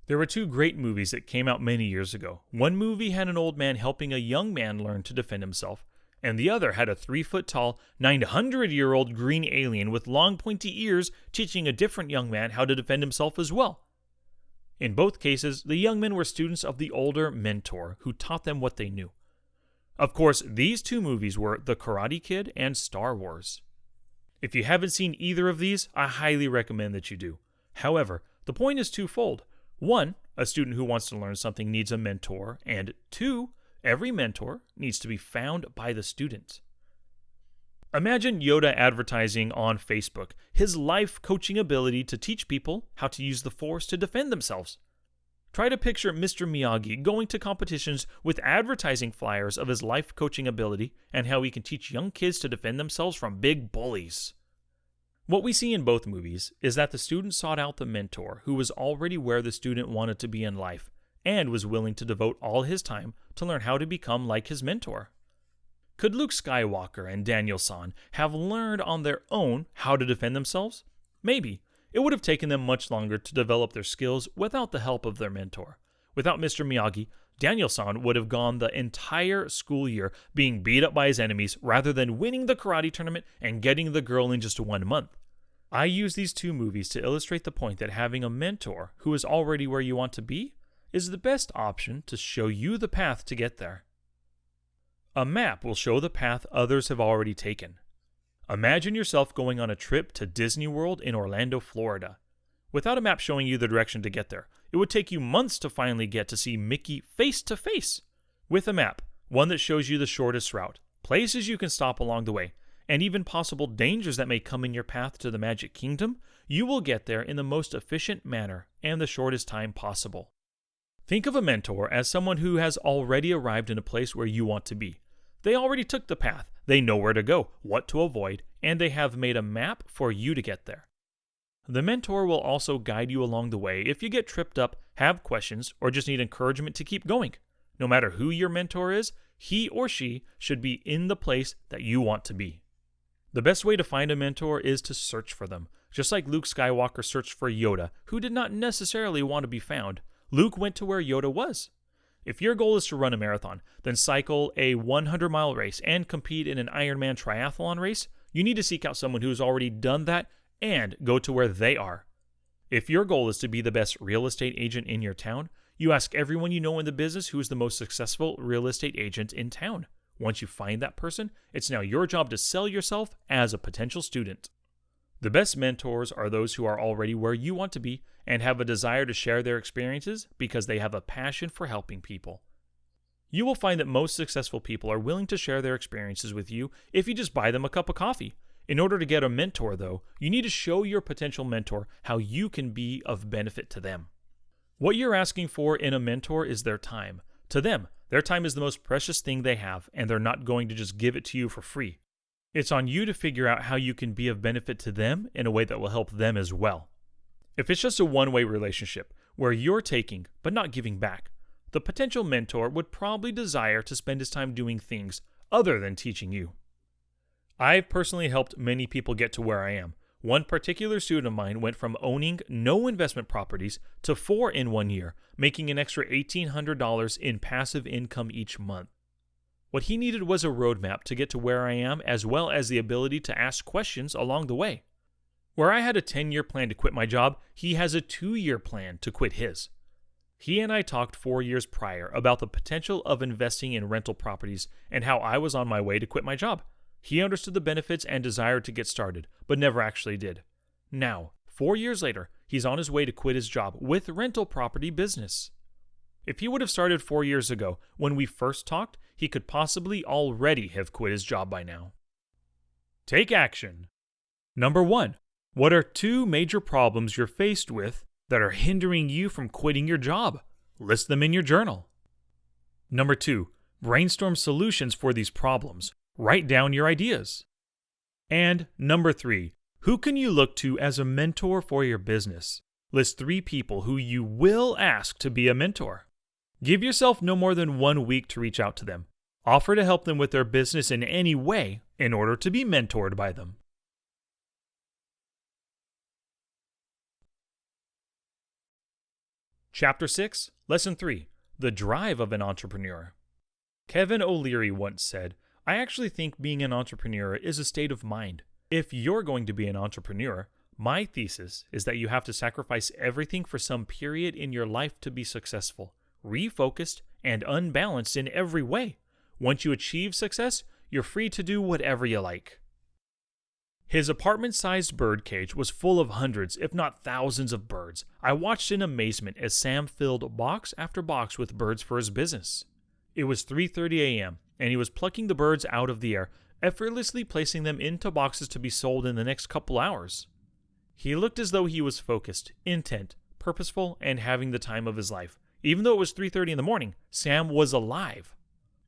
There were two great movies that came out many years ago. One movie had an old man helping a young man learn to defend himself, and the other had a 3-foot-tall, 900-year-old green alien with long pointy ears teaching a different young man how to defend himself as well. In both cases, the young men were students of the older mentor who taught them what they knew. Of course, these two movies were The Karate Kid and Star Wars. If you haven't seen either of these, I highly recommend that you do. However, the point is twofold. 1, a student who wants to learn something needs a mentor, and 2, every mentor needs to be found by the student. Imagine Yoda advertising on Facebook his life coaching ability to teach people how to use the Force to defend themselves. Try to picture Mr. Miyagi going to competitions with advertising flyers of his life coaching ability and how he can teach young kids to defend themselves from big bullies. What we see in both movies is that the student sought out the mentor who was already where the student wanted to be in life and was willing to devote all his time to learn how to become like his mentor. Could Luke Skywalker and Daniel San have learned on their own how to defend themselves? Maybe. It would have taken them much longer to develop their skills without the help of their mentor. Without Mr. Miyagi, Daniel-san would have gone the entire school year being beat up by his enemies rather than winning the karate tournament and getting the girl in just 1 month. I use these two movies to illustrate the point that having a mentor who is already where you want to be is the best option to show you the path to get there. A map will show the path others have already taken. Imagine yourself going on a trip to Disney World in Orlando, Florida. Without a map showing you the direction to get there, it would take you months to finally get to see Mickey face to face. With a map, one that shows you the shortest route, places you can stop along the way, and even possible dangers that may come in your path to the Magic Kingdom, you will get there in the most efficient manner and the shortest time possible. Think of a mentor as someone who has already arrived in a place where you want to be. They already took the path, they know where to go, what to avoid, and they have made a map for you to get there. The mentor will also guide you along the way if you get tripped up, have questions, or just need encouragement to keep going. No matter who your mentor is, he or she should be in the place that you want to be. The best way to find a mentor is to search for them. Just like Luke Skywalker searched for Yoda, who did not necessarily want to be found, Luke went to where Yoda was. If your goal is to run a marathon, then cycle a 100-mile race and compete in an Ironman triathlon race, you need to seek out someone who has already done that and go to where they are. If your goal is to be the best real estate agent in your town, you ask everyone you know in the business who is the most successful real estate agent in town. Once you find that person, it's now your job to sell yourself as a potential student. The best mentors are those who are already where you want to be and have a desire to share their experiences because they have a passion for helping people. You will find that most successful people are willing to share their experiences with you if you just buy them a cup of coffee. In order to get a mentor, though, you need to show your potential mentor how you can be of benefit to them. What you're asking for in a mentor is their time. To them, their time is the most precious thing they have, and they're not going to just give it to you for free. It's on you to figure out how you can be of benefit to them in a way that will help them as well. If it's just a one-way relationship, where you're taking but not giving back, the potential mentor would probably desire to spend his time doing things other than teaching you. I've personally helped many people get to where I am. One particular student of mine went from owning no investment properties to 4 in 1 year, making an extra $1,800 in passive income each month. What he needed was a roadmap to get to where I am, as well as the ability to ask questions along the way. Where I had a 10-year plan to quit my job, he has a 2-year plan to quit his. He and I talked 4 years prior about the potential of investing in rental properties and how I was on my way to quit my job. He understood the benefits and desired to get started, but never actually did. Now, 4 years later, he's on his way to quit his job with rental property business. If he would have started 4 years ago, when we first talked, he could possibly already have quit his job by now. Take action. Number 1. What are 2 major problems you're faced with that are hindering you from quitting your job? List them in your journal. Number 2. Brainstorm solutions for these problems. Write down your ideas. And number 3. Who can you look to as a mentor for your business? List 3 people who you will ask to be a mentor. Give yourself no more than 1 week to reach out to them. Offer to help them with their business in any way in order to be mentored by them. Chapter 6, Lesson 3, The Drive of an Entrepreneur. Kevin O'Leary once said, "I actually think being an entrepreneur is a state of mind. If you're going to be an entrepreneur, my thesis is that you have to sacrifice everything for some period in your life to be successful, refocused, and unbalanced in every way. Once you achieve success, you're free to do whatever you like." His apartment-sized bird cage was full of hundreds, if not thousands of birds. I watched in amazement as Sam filled box after box with birds for his business. It was 3:30 a.m., and he was plucking the birds out of the air, effortlessly placing them into boxes to be sold in the next couple hours. He looked as though he was focused, intent, purposeful, and having the time of his life. Even though it was 3:30 in the morning, Sam was alive.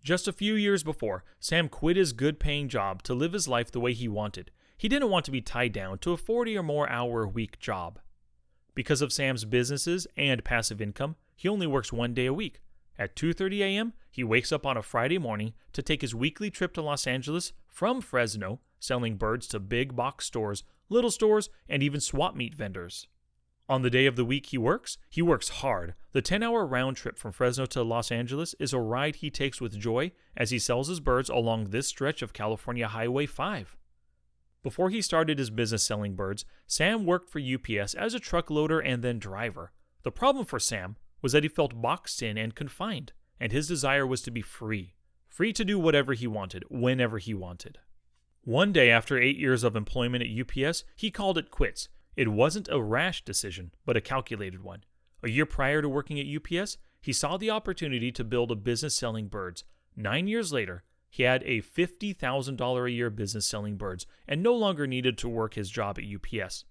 Just a few years before, Sam quit his good-paying job to live his life the way he wanted. He didn't want to be tied down to a 40 or more hour a week job. Because of Sam's businesses and passive income, he only works 1 day a week. At 2:30 a.m., he wakes up on a Friday morning to take his weekly trip to Los Angeles from Fresno, selling birds to big box stores, little stores, and even swap meet vendors. On the day of the week he works hard. The 10-hour round trip from Fresno to Los Angeles is a ride he takes with joy as he sells his birds along this stretch of California Highway 5. Before he started his business selling birds, Sam worked for UPS as a truck loader and then driver. The problem for Sam was that he felt boxed in and confined, and his desire was to be free to do whatever he wanted, whenever he wanted. One day after 8 years of employment at UPS, he called it quits. It wasn't a rash decision, but a calculated one. A year prior to working at UPS, he saw the opportunity to build a business selling birds. 9 years later, he had a $50,000 a year business selling birds and no longer needed to work his job at UPS.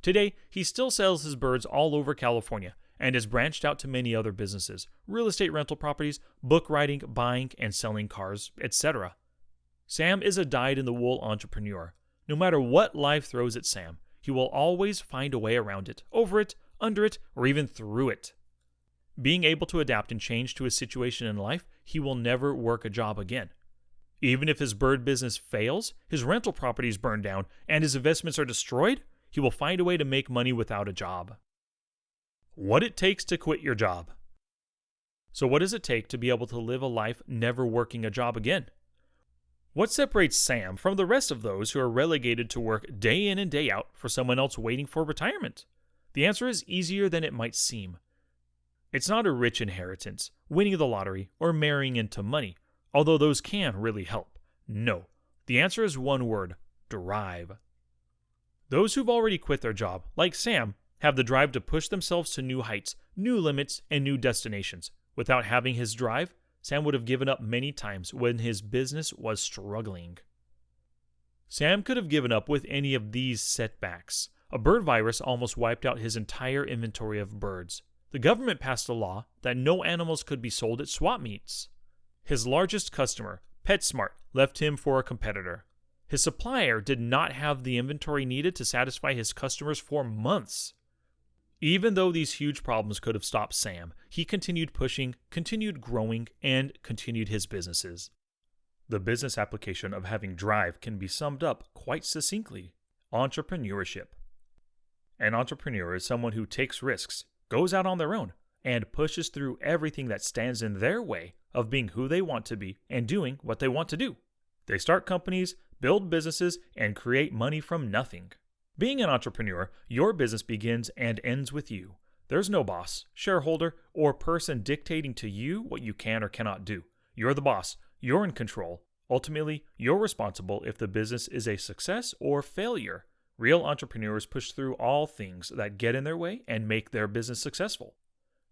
Today, he still sells his birds all over California and has branched out to many other businesses, real estate rental properties, book writing, buying and selling cars, etc. Sam is a dyed-in-the-wool entrepreneur. No matter what life throws at Sam, he will always find a way around it, over it, under it, or even through it. Being able to adapt and change to his situation in life, he will never work a job again. Even if his bird business fails, his rental properties burn down, and his investments are destroyed, he will find a way to make money without a job. What it takes to quit your job. So what does it take to be able to live a life never working a job again? What separates Sam from the rest of those who are relegated to work day in and day out for someone else waiting for retirement? The answer is easier than it might seem. It's not a rich inheritance, winning the lottery, or marrying into money, although those can really help. No, the answer is one word: drive. Those who've already quit their job, like Sam, have the drive to push themselves to new heights, new limits, and new destinations. Without having his drive, Sam would have given up many times when his business was struggling. Sam could have given up with any of these setbacks. A bird virus almost wiped out his entire inventory of birds. The government passed a law that no animals could be sold at swap meets. His largest customer, PetSmart, left him for a competitor. His supplier did not have the inventory needed to satisfy his customers for months. Even though these huge problems could have stopped Sam, he continued pushing, continued growing, and continued his businesses. The business application of having drive can be summed up quite succinctly: entrepreneurship. An entrepreneur is someone who takes risks, goes out on their own, and pushes through everything that stands in their way of being who they want to be and doing what they want to do. They start companies, build businesses, and create money from nothing. Being an entrepreneur, your business begins and ends with you. There's no boss, shareholder, or person dictating to you what you can or cannot do. You're the boss. You're in control. Ultimately, you're responsible if the business is a success or failure. Real entrepreneurs push through all things that get in their way and make their business successful.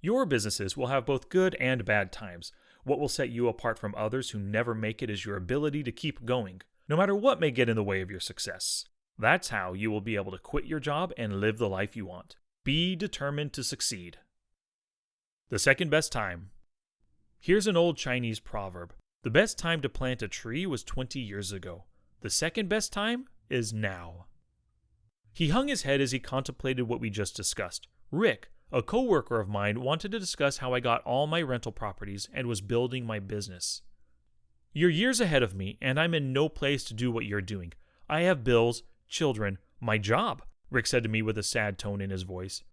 Your businesses will have both good and bad times. What will set you apart from others who never make it is your ability to keep going, no matter what may get in the way of your success. That's how you will be able to quit your job and live the life you want. Be determined to succeed. The second best time. Here's an old Chinese proverb. The best time to plant a tree was 20 years ago. The second best time is now. He hung his head as he contemplated what we just discussed. Rick, a coworker of mine, wanted to discuss how I got all my rental properties and was building my business. You're years ahead of me, and I'm in no place to do what you're doing. I have bills, children, my job, Rick said to me with a sad tone in his voice.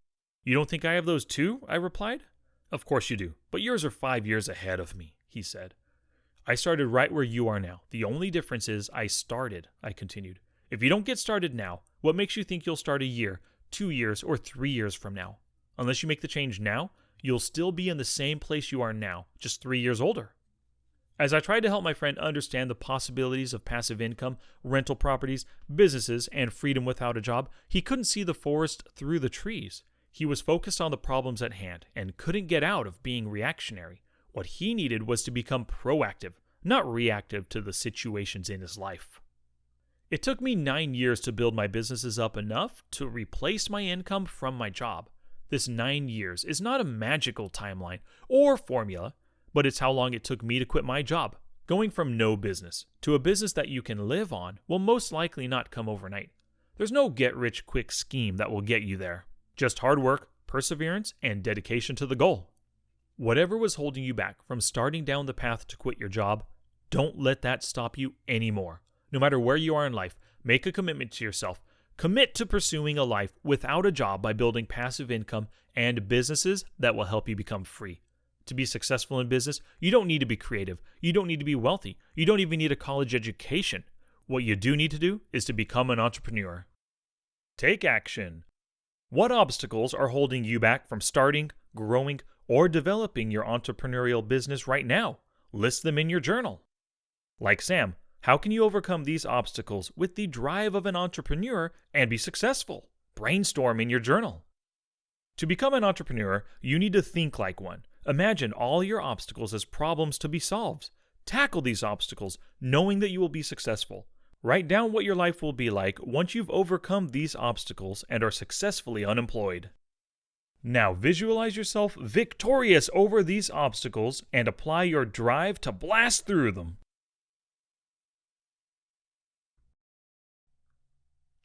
You don't think I have those too? I replied. Of course you do, but yours are 5 years ahead of me, he said. I started right where you are now. The only difference is I started, I continued. If you don't get started now, what makes you think you'll start a year, 2 years, or 3 years from now? Unless you make the change now, you'll still be in the same place you are now, just 3 years older. As I tried to help my friend understand the possibilities of passive income, rental properties, businesses, and freedom without a job, he couldn't see the forest through the trees. He was focused on the problems at hand and couldn't get out of being reactionary. What he needed was to become proactive, not reactive to the situations in his life. It took me 9 years to build my businesses up enough to replace my income from my job. This 9 years is not a magical timeline or formula, but it's how long it took me to quit my job. Going from no business to a business that you can live on will most likely not come overnight. There's no get-rich-quick scheme that will get you there. Just hard work, perseverance, and dedication to the goal. Whatever was holding you back from starting down the path to quit your job, don't let that stop you anymore. No matter where you are in life, make a commitment to yourself. Commit to pursuing a life without a job by building passive income and businesses that will help you become free. To be successful in business, you don't need to be creative. You don't need to be wealthy. You don't even need a college education. What you do need to do is to become an entrepreneur. Take action. What obstacles are holding you back from starting, growing, or developing your entrepreneurial business right now? List them in your journal. Like Sam, how can you overcome these obstacles with the drive of an entrepreneur and be successful? Brainstorm in your journal. To become an entrepreneur, you need to think like one. Imagine all your obstacles as problems to be solved. Tackle these obstacles, knowing that you will be successful. Write down what your life will be like once you've overcome these obstacles and are successfully unemployed. Now visualize yourself victorious over these obstacles and apply your drive to blast through them.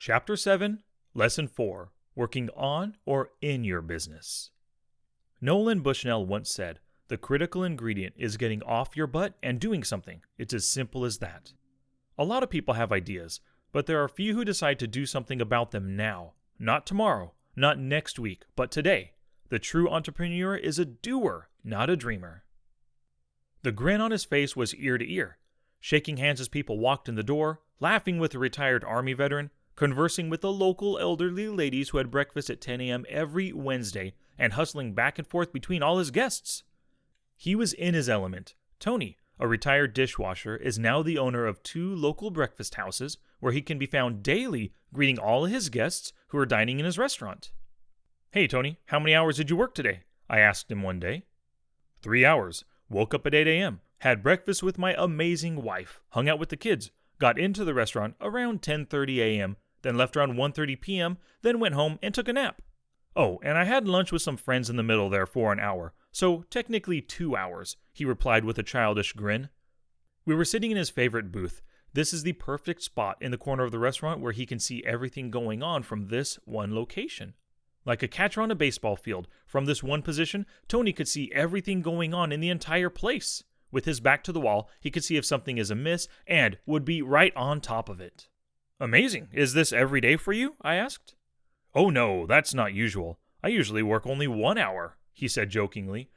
Chapter 7, Lesson 4, Working on or in your business. Nolan Bushnell once said, "The critical ingredient is getting off your butt and doing something. It's as simple as that." A lot of people have ideas, but there are few who decide to do something about them now. Not tomorrow, not next week, but today. The true entrepreneur is a doer, not a dreamer. The grin on his face was ear to ear, shaking hands as people walked in the door, laughing with a retired Army veteran, conversing with the local elderly ladies who had breakfast at 10 a.m. every Wednesday, and hustling back and forth between all his guests. He was in his element. Tony, a retired dishwasher, is now the owner of 2 local breakfast houses where he can be found daily greeting all his guests who are dining in his restaurant. "Hey Tony, how many hours did you work today?" I asked him one day. 3 hours. Woke up at 8 a.m., had breakfast with my amazing wife, hung out with the kids, got into the restaurant around 10:30 a.m., then left around 1:30 p.m., then went home and took a nap. Oh, and I had lunch with some friends in the middle there for an hour, so technically 2 hours, he replied with a childish grin. We were sitting in his favorite booth. This is the perfect spot in the corner of the restaurant where he can see everything going on from this one location. Like a catcher on a baseball field, from this one position, Tony could see everything going on in the entire place. With his back to the wall, he could see if something is amiss and would be right on top of it. "Amazing. Is this every day for you?" I asked. "Oh no, that's not usual. I usually work only 1 hour," he said jokingly.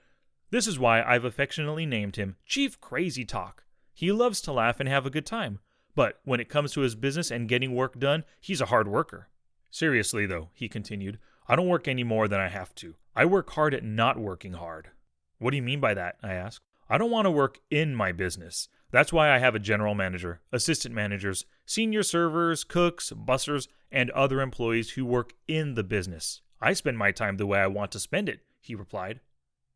This is why I've affectionately named him Chief Crazy Talk. He loves to laugh and have a good time, but when it comes to his business and getting work done, he's a hard worker. "Seriously though," he continued, "I don't work any more than I have to. I work hard at not working hard." "What do you mean by that?" I asked. "I don't want to work in my business. That's why I have a general manager, assistant managers, senior servers, cooks, bussers, and other employees who work in the business. I spend my time the way I want to spend it," he replied.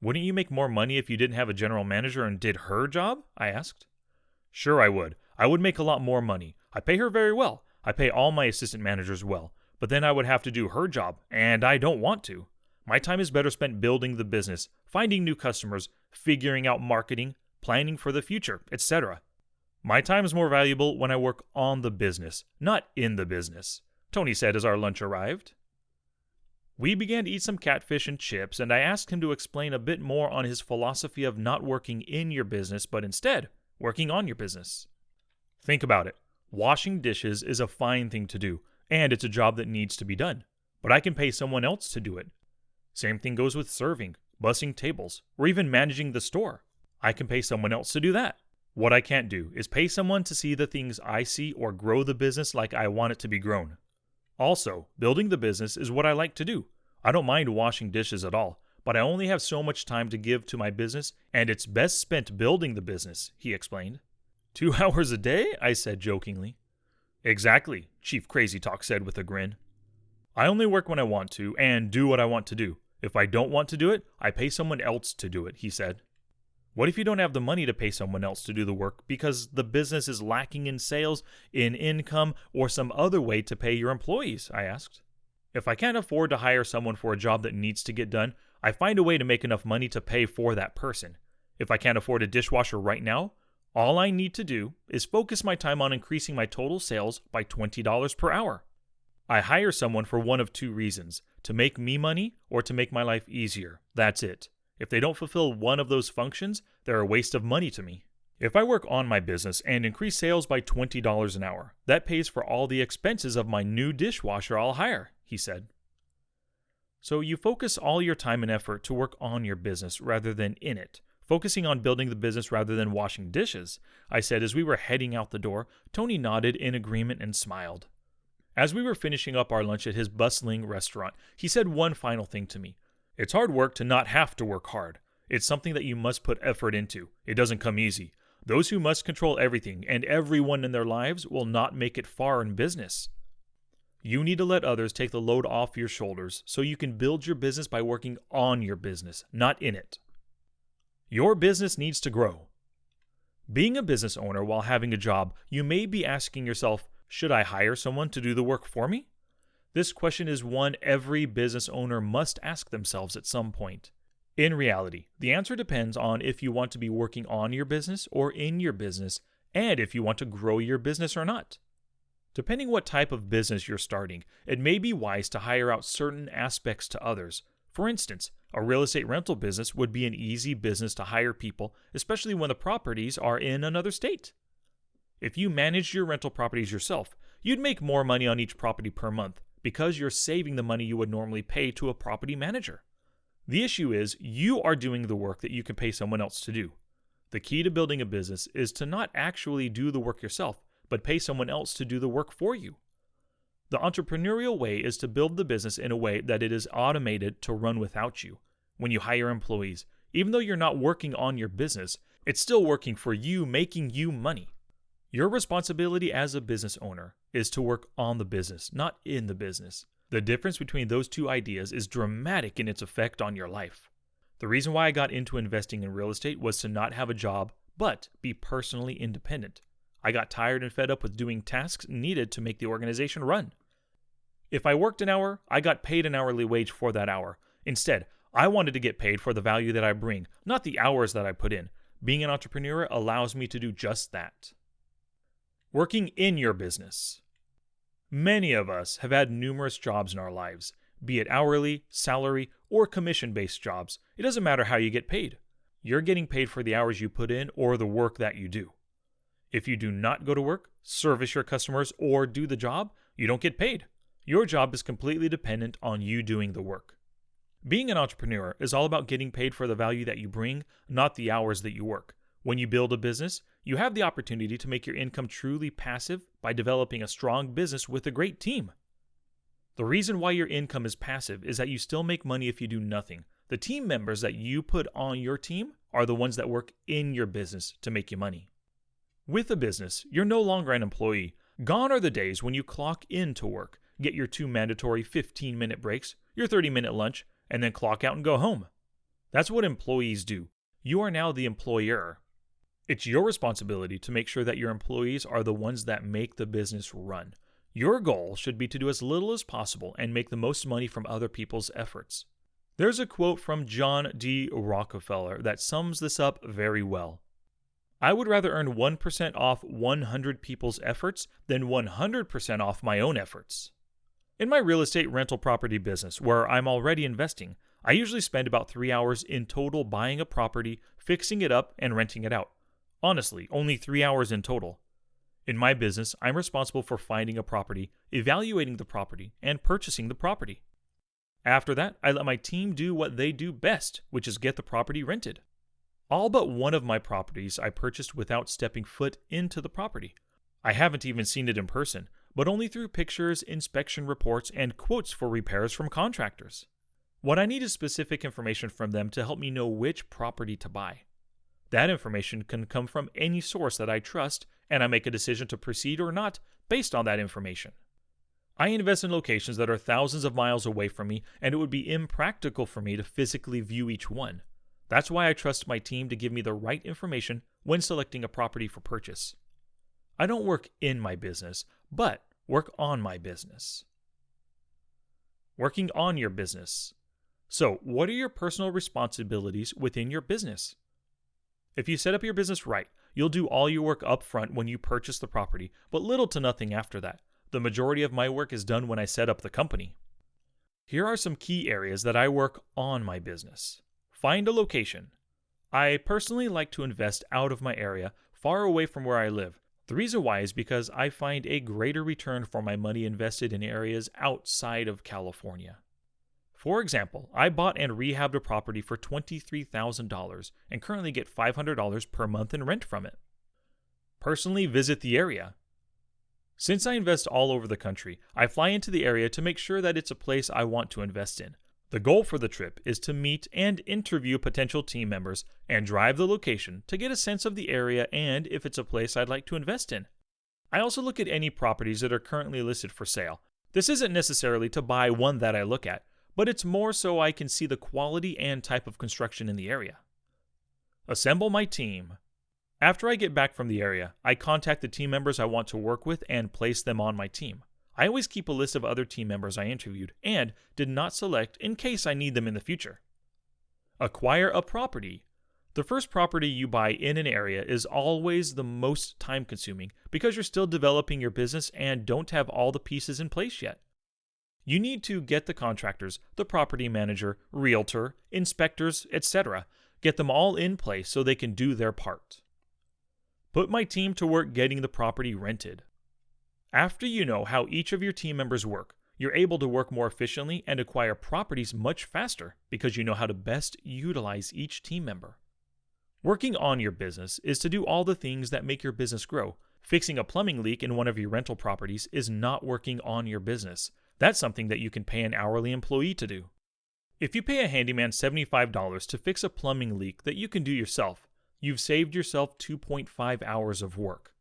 "Wouldn't you make more money if you didn't have a general manager and did her job?" I asked. "Sure I would. I would make a lot more money. I pay her very well. I pay all my assistant managers well. But then I would have to do her job, and I don't want to. My time is better spent building the business, finding new customers, figuring out marketing, planning for the future, etc. My time is more valuable when I work on the business, not in the business," Tony said as our lunch arrived. We began to eat some catfish and chips, and I asked him to explain a bit more on his philosophy of not working in your business, but instead working on your business. Think about it. Washing dishes is a fine thing to do, and it's a job that needs to be done, but I can pay someone else to do it. Same thing goes with serving, bussing tables, or even managing the store. I can pay someone else to do that. What I can't do is pay someone to see the things I see or grow the business like I want it to be grown. Also, building the business is what I like to do. I don't mind washing dishes at all, but I only have so much time to give to my business, and it's best spent building the business, he explained. 2 hours a day? I said jokingly. Exactly, Chief Crazy Talk said with a grin. I only work when I want to and do what I want to do. If I don't want to do it, I pay someone else to do it, he said. What if you don't have the money to pay someone else to do the work because the business is lacking in sales, in income, or some other way to pay your employees? I asked. If I can't afford to hire someone for a job that needs to get done, I find a way to make enough money to pay for that person. If I can't afford a dishwasher right now, all I need to do is focus my time on increasing my total sales by $20 per hour. I hire someone for one of 2 reasons, to make me money or to make my life easier. That's it. If they don't fulfill one of those functions, they're a waste of money to me. If I work on my business and increase sales by $20 an hour, that pays for all the expenses of my new dishwasher I'll hire, he said. So you focus all your time and effort to work on your business rather than in it, focusing on building the business rather than washing dishes, I said as we were heading out the door. Tony nodded in agreement and smiled. As we were finishing up our lunch at his bustling restaurant, he said one final thing to me. It's hard work to not have to work hard. It's something that you must put effort into. It doesn't come easy. Those who must control everything and everyone in their lives will not make it far in business. You need to let others take the load off your shoulders so you can build your business by working on your business, not in it. Your business needs to grow. Being a business owner while having a job, you may be asking yourself, should I hire someone to do the work for me? This question is one every business owner must ask themselves at some point. In reality, the answer depends on if you want to be working on your business or in your business, and if you want to grow your business or not. Depending what type of business you're starting, it may be wise to hire out certain aspects to others. For instance, a real estate rental business would be an easy business to hire people, especially when the properties are in another state. If you managed your rental properties yourself, you'd make more money on each property per month because you're saving the money you would normally pay to a property manager. The issue is you are doing the work that you can pay someone else to do. The key to building a business is to not actually do the work yourself, but pay someone else to do the work for you. The entrepreneurial way is to build the business in a way that it is automated to run without you. When you hire employees, even though you're not working on your business, it's still working for you, making you money. Your responsibility as a business owner is to work on the business, not in the business. The difference between those two ideas is dramatic in its effect on your life. The reason why I got into investing in real estate was to not have a job, but be personally independent. I got tired and fed up with doing tasks needed to make the organization run. If I worked an hour, I got paid an hourly wage for that hour. Instead, I wanted to get paid for the value that I bring, not the hours that I put in. Being an entrepreneur allows me to do just that. Working in your business. Many of us have had numerous jobs in our lives, be it hourly, salary, or commission-based jobs. It doesn't matter how you get paid. You're getting paid for the hours you put in or the work that you do. If you do not go to work, service your customers, or do the job, you don't get paid. Your job is completely dependent on you doing the work. Being an entrepreneur is all about getting paid for the value that you bring, not the hours that you work. When you build a business, you have the opportunity to make your income truly passive by developing a strong business with a great team. The reason why your income is passive is that you still make money if you do nothing. The team members that you put on your team are the ones that work in your business to make you money. With a business, you're no longer an employee. Gone are the days when you clock in to work, get your 2 mandatory 15-minute breaks, your 30-minute lunch, and then clock out and go home. That's what employees do. You are now the employer. It's your responsibility to make sure that your employees are the ones that make the business run. Your goal should be to do as little as possible and make the most money from other people's efforts. There's a quote from John D. Rockefeller that sums this up very well. I would rather earn 1% off 100 people's efforts than 100% off my own efforts. In my real estate rental property business, where I'm already investing, I usually spend about 3 hours in total buying a property, fixing it up, and renting it out. Honestly, only 3 hours in total. In my business, I'm responsible for finding a property, evaluating the property, and purchasing the property. After that, I let my team do what they do best, which is get the property rented. All but one of my properties I purchased without stepping foot into the property. I haven't even seen it in person, but only through pictures, inspection reports, and quotes for repairs from contractors. What I need is specific information from them to help me know which property to buy. That information can come from any source that I trust, and I make a decision to proceed or not based on that information. I invest in locations that are thousands of miles away from me, and it would be impractical for me to physically view each one. That's why I trust my team to give me the right information when selecting a property for purchase. I don't work in my business, but work on my business. Working on your business. So, what are your personal responsibilities within your business? If you set up your business right, you'll do all your work up front when you purchase the property, but little to nothing after that. The majority of my work is done when I set up the company. Here are some key areas that I work on my business. Find a location. I personally like to invest out of my area, far away from where I live. The reason why is because I find a greater return for my money invested in areas outside of California. For example, I bought and rehabbed a property for $23,000 and currently get $500 per month in rent from it. Personally visit the area. Since I invest all over the country, I fly into the area to make sure that it's a place I want to invest in. The goal for the trip is to meet and interview potential team members and drive the location to get a sense of the area and if it's a place I'd like to invest in. I also look at any properties that are currently listed for sale. This isn't necessarily to buy one that I look at, but it's more so I can see the quality and type of construction in the area. Assemble my team. After I get back from the area, I contact the team members I want to work with and place them on my team. I always keep a list of other team members I interviewed and did not select in case I need them in the future. Acquire a property. The first property you buy in an area is always the most time-consuming because you're still developing your business and don't have all the pieces in place yet. You need to get the contractors, the property manager, realtor, inspectors, etc. Get them all in place so they can do their part. Put my team to work getting the property rented. After you know how each of your team members work, you're able to work more efficiently and acquire properties much faster because you know how to best utilize each team member. Working on your business is to do all the things that make your business grow. Fixing a plumbing leak in one of your rental properties is not working on your business. That's something that you can pay an hourly employee to do. If you pay a handyman $75 to fix a plumbing leak that you can do yourself, you've saved yourself 2.5 hours of work.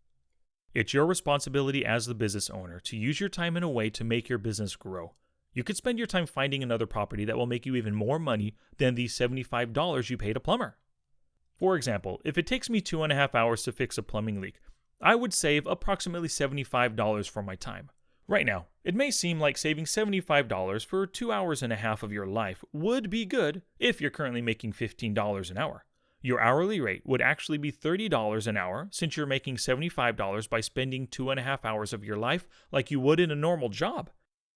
It's your responsibility as the business owner to use your time in a way to make your business grow. You could spend your time finding another property that will make you even more money than the $75 you paid a plumber. For example, if it takes me 2.5 hours to fix a plumbing leak, I would save approximately $75 for my time. Right now, it may seem like saving $75 for 2.5 hours of your life would be good if you're currently making $15 an hour. Your hourly rate would actually be $30 an hour since you're making $75 by spending 2.5 hours of your life like you would in a normal job.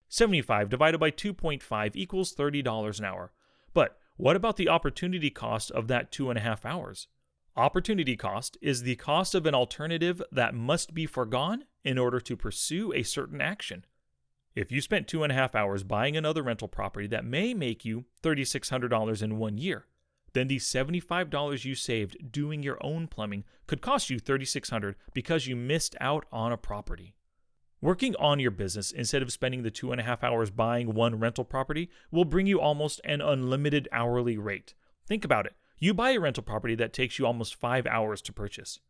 75 divided by 2.5 equals $30 an hour. But what about the opportunity cost of that 2.5 hours? Opportunity cost is the cost of an alternative that must be foregone in order to pursue a certain action. If you spent 2.5 hours buying another rental property that may make you $3,600 in 1 year, then the $75 you saved doing your own plumbing could cost you $3,600 because you missed out on a property. Working on your business instead of spending the 2.5 hours buying one rental property will bring you almost an unlimited hourly rate. Think about it. You buy a rental property that takes you almost 5 hours to purchase.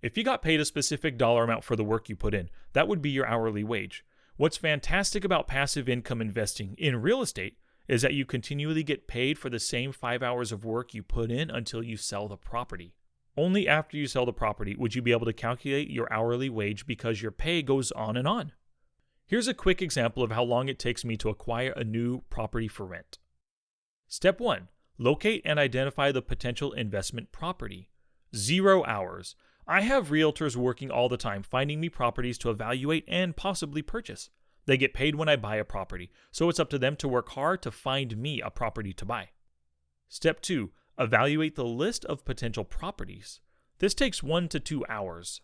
If you got paid a specific dollar amount for the work you put in, that would be your hourly wage. What's fantastic about passive income investing in real estate is that you continually get paid for the same 5 hours of work you put in until you sell the property. Only after you sell the property would you be able to calculate your hourly wage because your pay goes on and on. Here's a quick example of how long it takes me to acquire a new property for rent. Step 1. Locate and identify the potential investment property. 0 hours. I have realtors working all the time finding me properties to evaluate and possibly purchase. They get paid when I buy a property, so it's up to them to work hard to find me a property to buy. Step 2. Evaluate the list of potential properties. This takes 1 to 2 hours.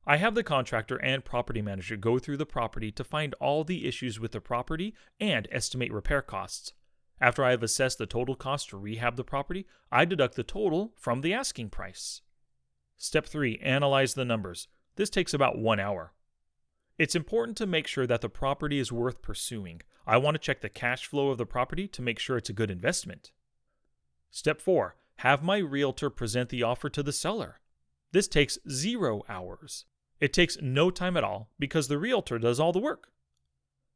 I have the contractor and property manager go through the property to find all the issues with the property and estimate repair costs. After I have assessed the total cost to rehab the property, I deduct the total from the asking price. Step 3. Analyze the numbers. This takes about 1 hour. It's important to make sure that the property is worth pursuing. I want to check the cash flow of the property to make sure it's a good investment. Step 4. Have my realtor present the offer to the seller. This takes 0 hours. It takes no time at all because the realtor does all the work.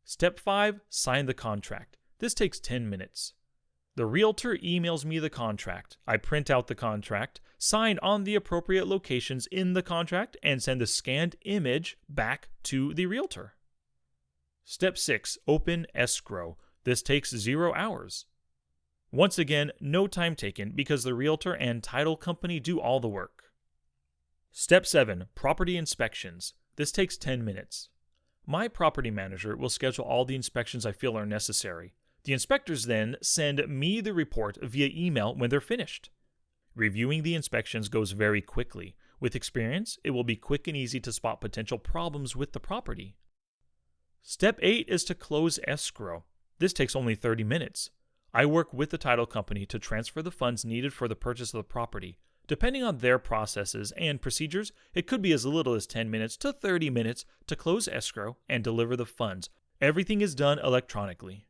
Step 5. Sign the contract. This takes 10 minutes. The realtor emails me the contract. I print out the contract, sign on the appropriate locations in the contract, and send the scanned image back to the realtor. Step 6. Open escrow. This takes 0 hours. Once again, no time taken because the realtor and title company do all the work. Step 7. Property inspections. This takes 10 minutes. My property manager will schedule all the inspections I feel are necessary. The inspectors then send me the report via email when they're finished. Reviewing the inspections goes very quickly. With experience, it will be quick and easy to spot potential problems with the property. Step 8 is to close escrow. This takes only 30 minutes. I work with the title company to transfer the funds needed for the purchase of the property. Depending on their processes and procedures, it could be as little as 10 minutes to 30 minutes to close escrow and deliver the funds. Everything is done electronically.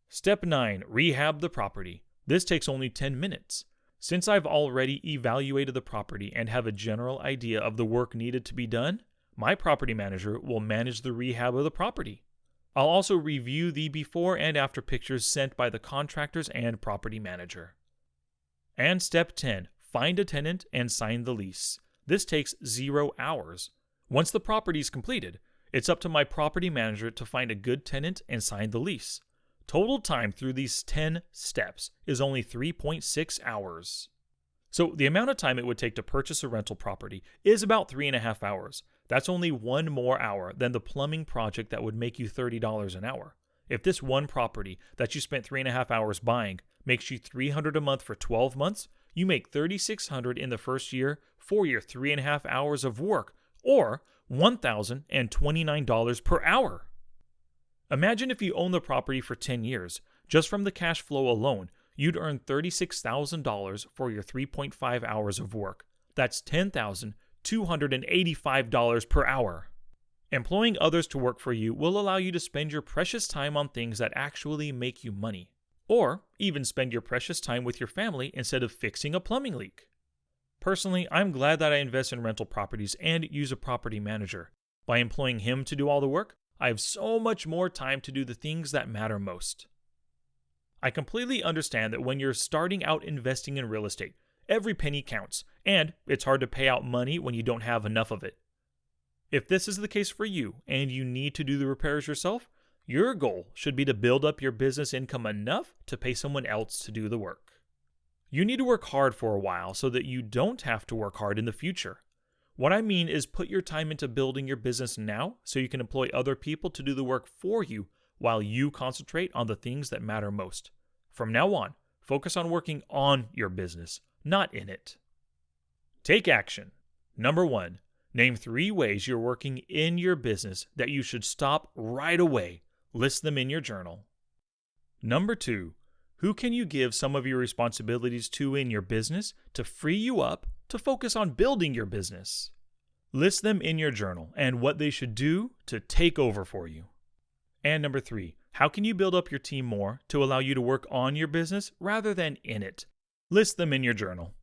Step 9. Rehab the property. This takes only 10 minutes. Since I've already evaluated the property and have a general idea of the work needed to be done, my property manager will manage the rehab of the property. I'll also review the before and after pictures sent by the contractors and property manager. And step 10. Find a tenant and sign the lease. This takes 0 hours. Once the property is completed, it's up to my property manager to find a good tenant and sign the lease. Total time through these 10 steps is only 3.6 hours. So the amount of time it would take to purchase a rental property is about 3.5 hours. That's only one more hour than the plumbing project that would make you $30 an hour. If this one property that you spent 3.5 hours buying makes you $300 a month for 12 months, you make $3,600 in the first year for your 3.5 hours of work, or $1,029 per hour. Imagine if you own the property for 10 years. Just from the cash flow alone, you'd earn $36,000 for your 3.5 hours of work. That's $10,285 per hour. Employing others to work for you will allow you to spend your precious time on things that actually make you money. Or even spend your precious time with your family instead of fixing a plumbing leak. Personally, I'm glad that I invest in rental properties and use a property manager. By employing him to do all the work, I have so much more time to do the things that matter most. I completely understand that when you're starting out investing in real estate, every penny counts, and it's hard to pay out money when you don't have enough of it. If this is the case for you and you need to do the repairs yourself, your goal should be to build up your business income enough to pay someone else to do the work. You need to work hard for a while so that you don't have to work hard in the future. What I mean is put your time into building your business now so you can employ other people to do the work for you while you concentrate on the things that matter most. From now on, focus on working on your business, not in it. Take action. Number 1, name 3 ways you're working in your business that you should stop right away. List them in your journal. Number 2, who can you give some of your responsibilities to in your business to free you up to focus on building your business? List them in your journal and what they should do to take over for you. And number 3, how can you build up your team more to allow you to work on your business rather than in it? List them in your journal.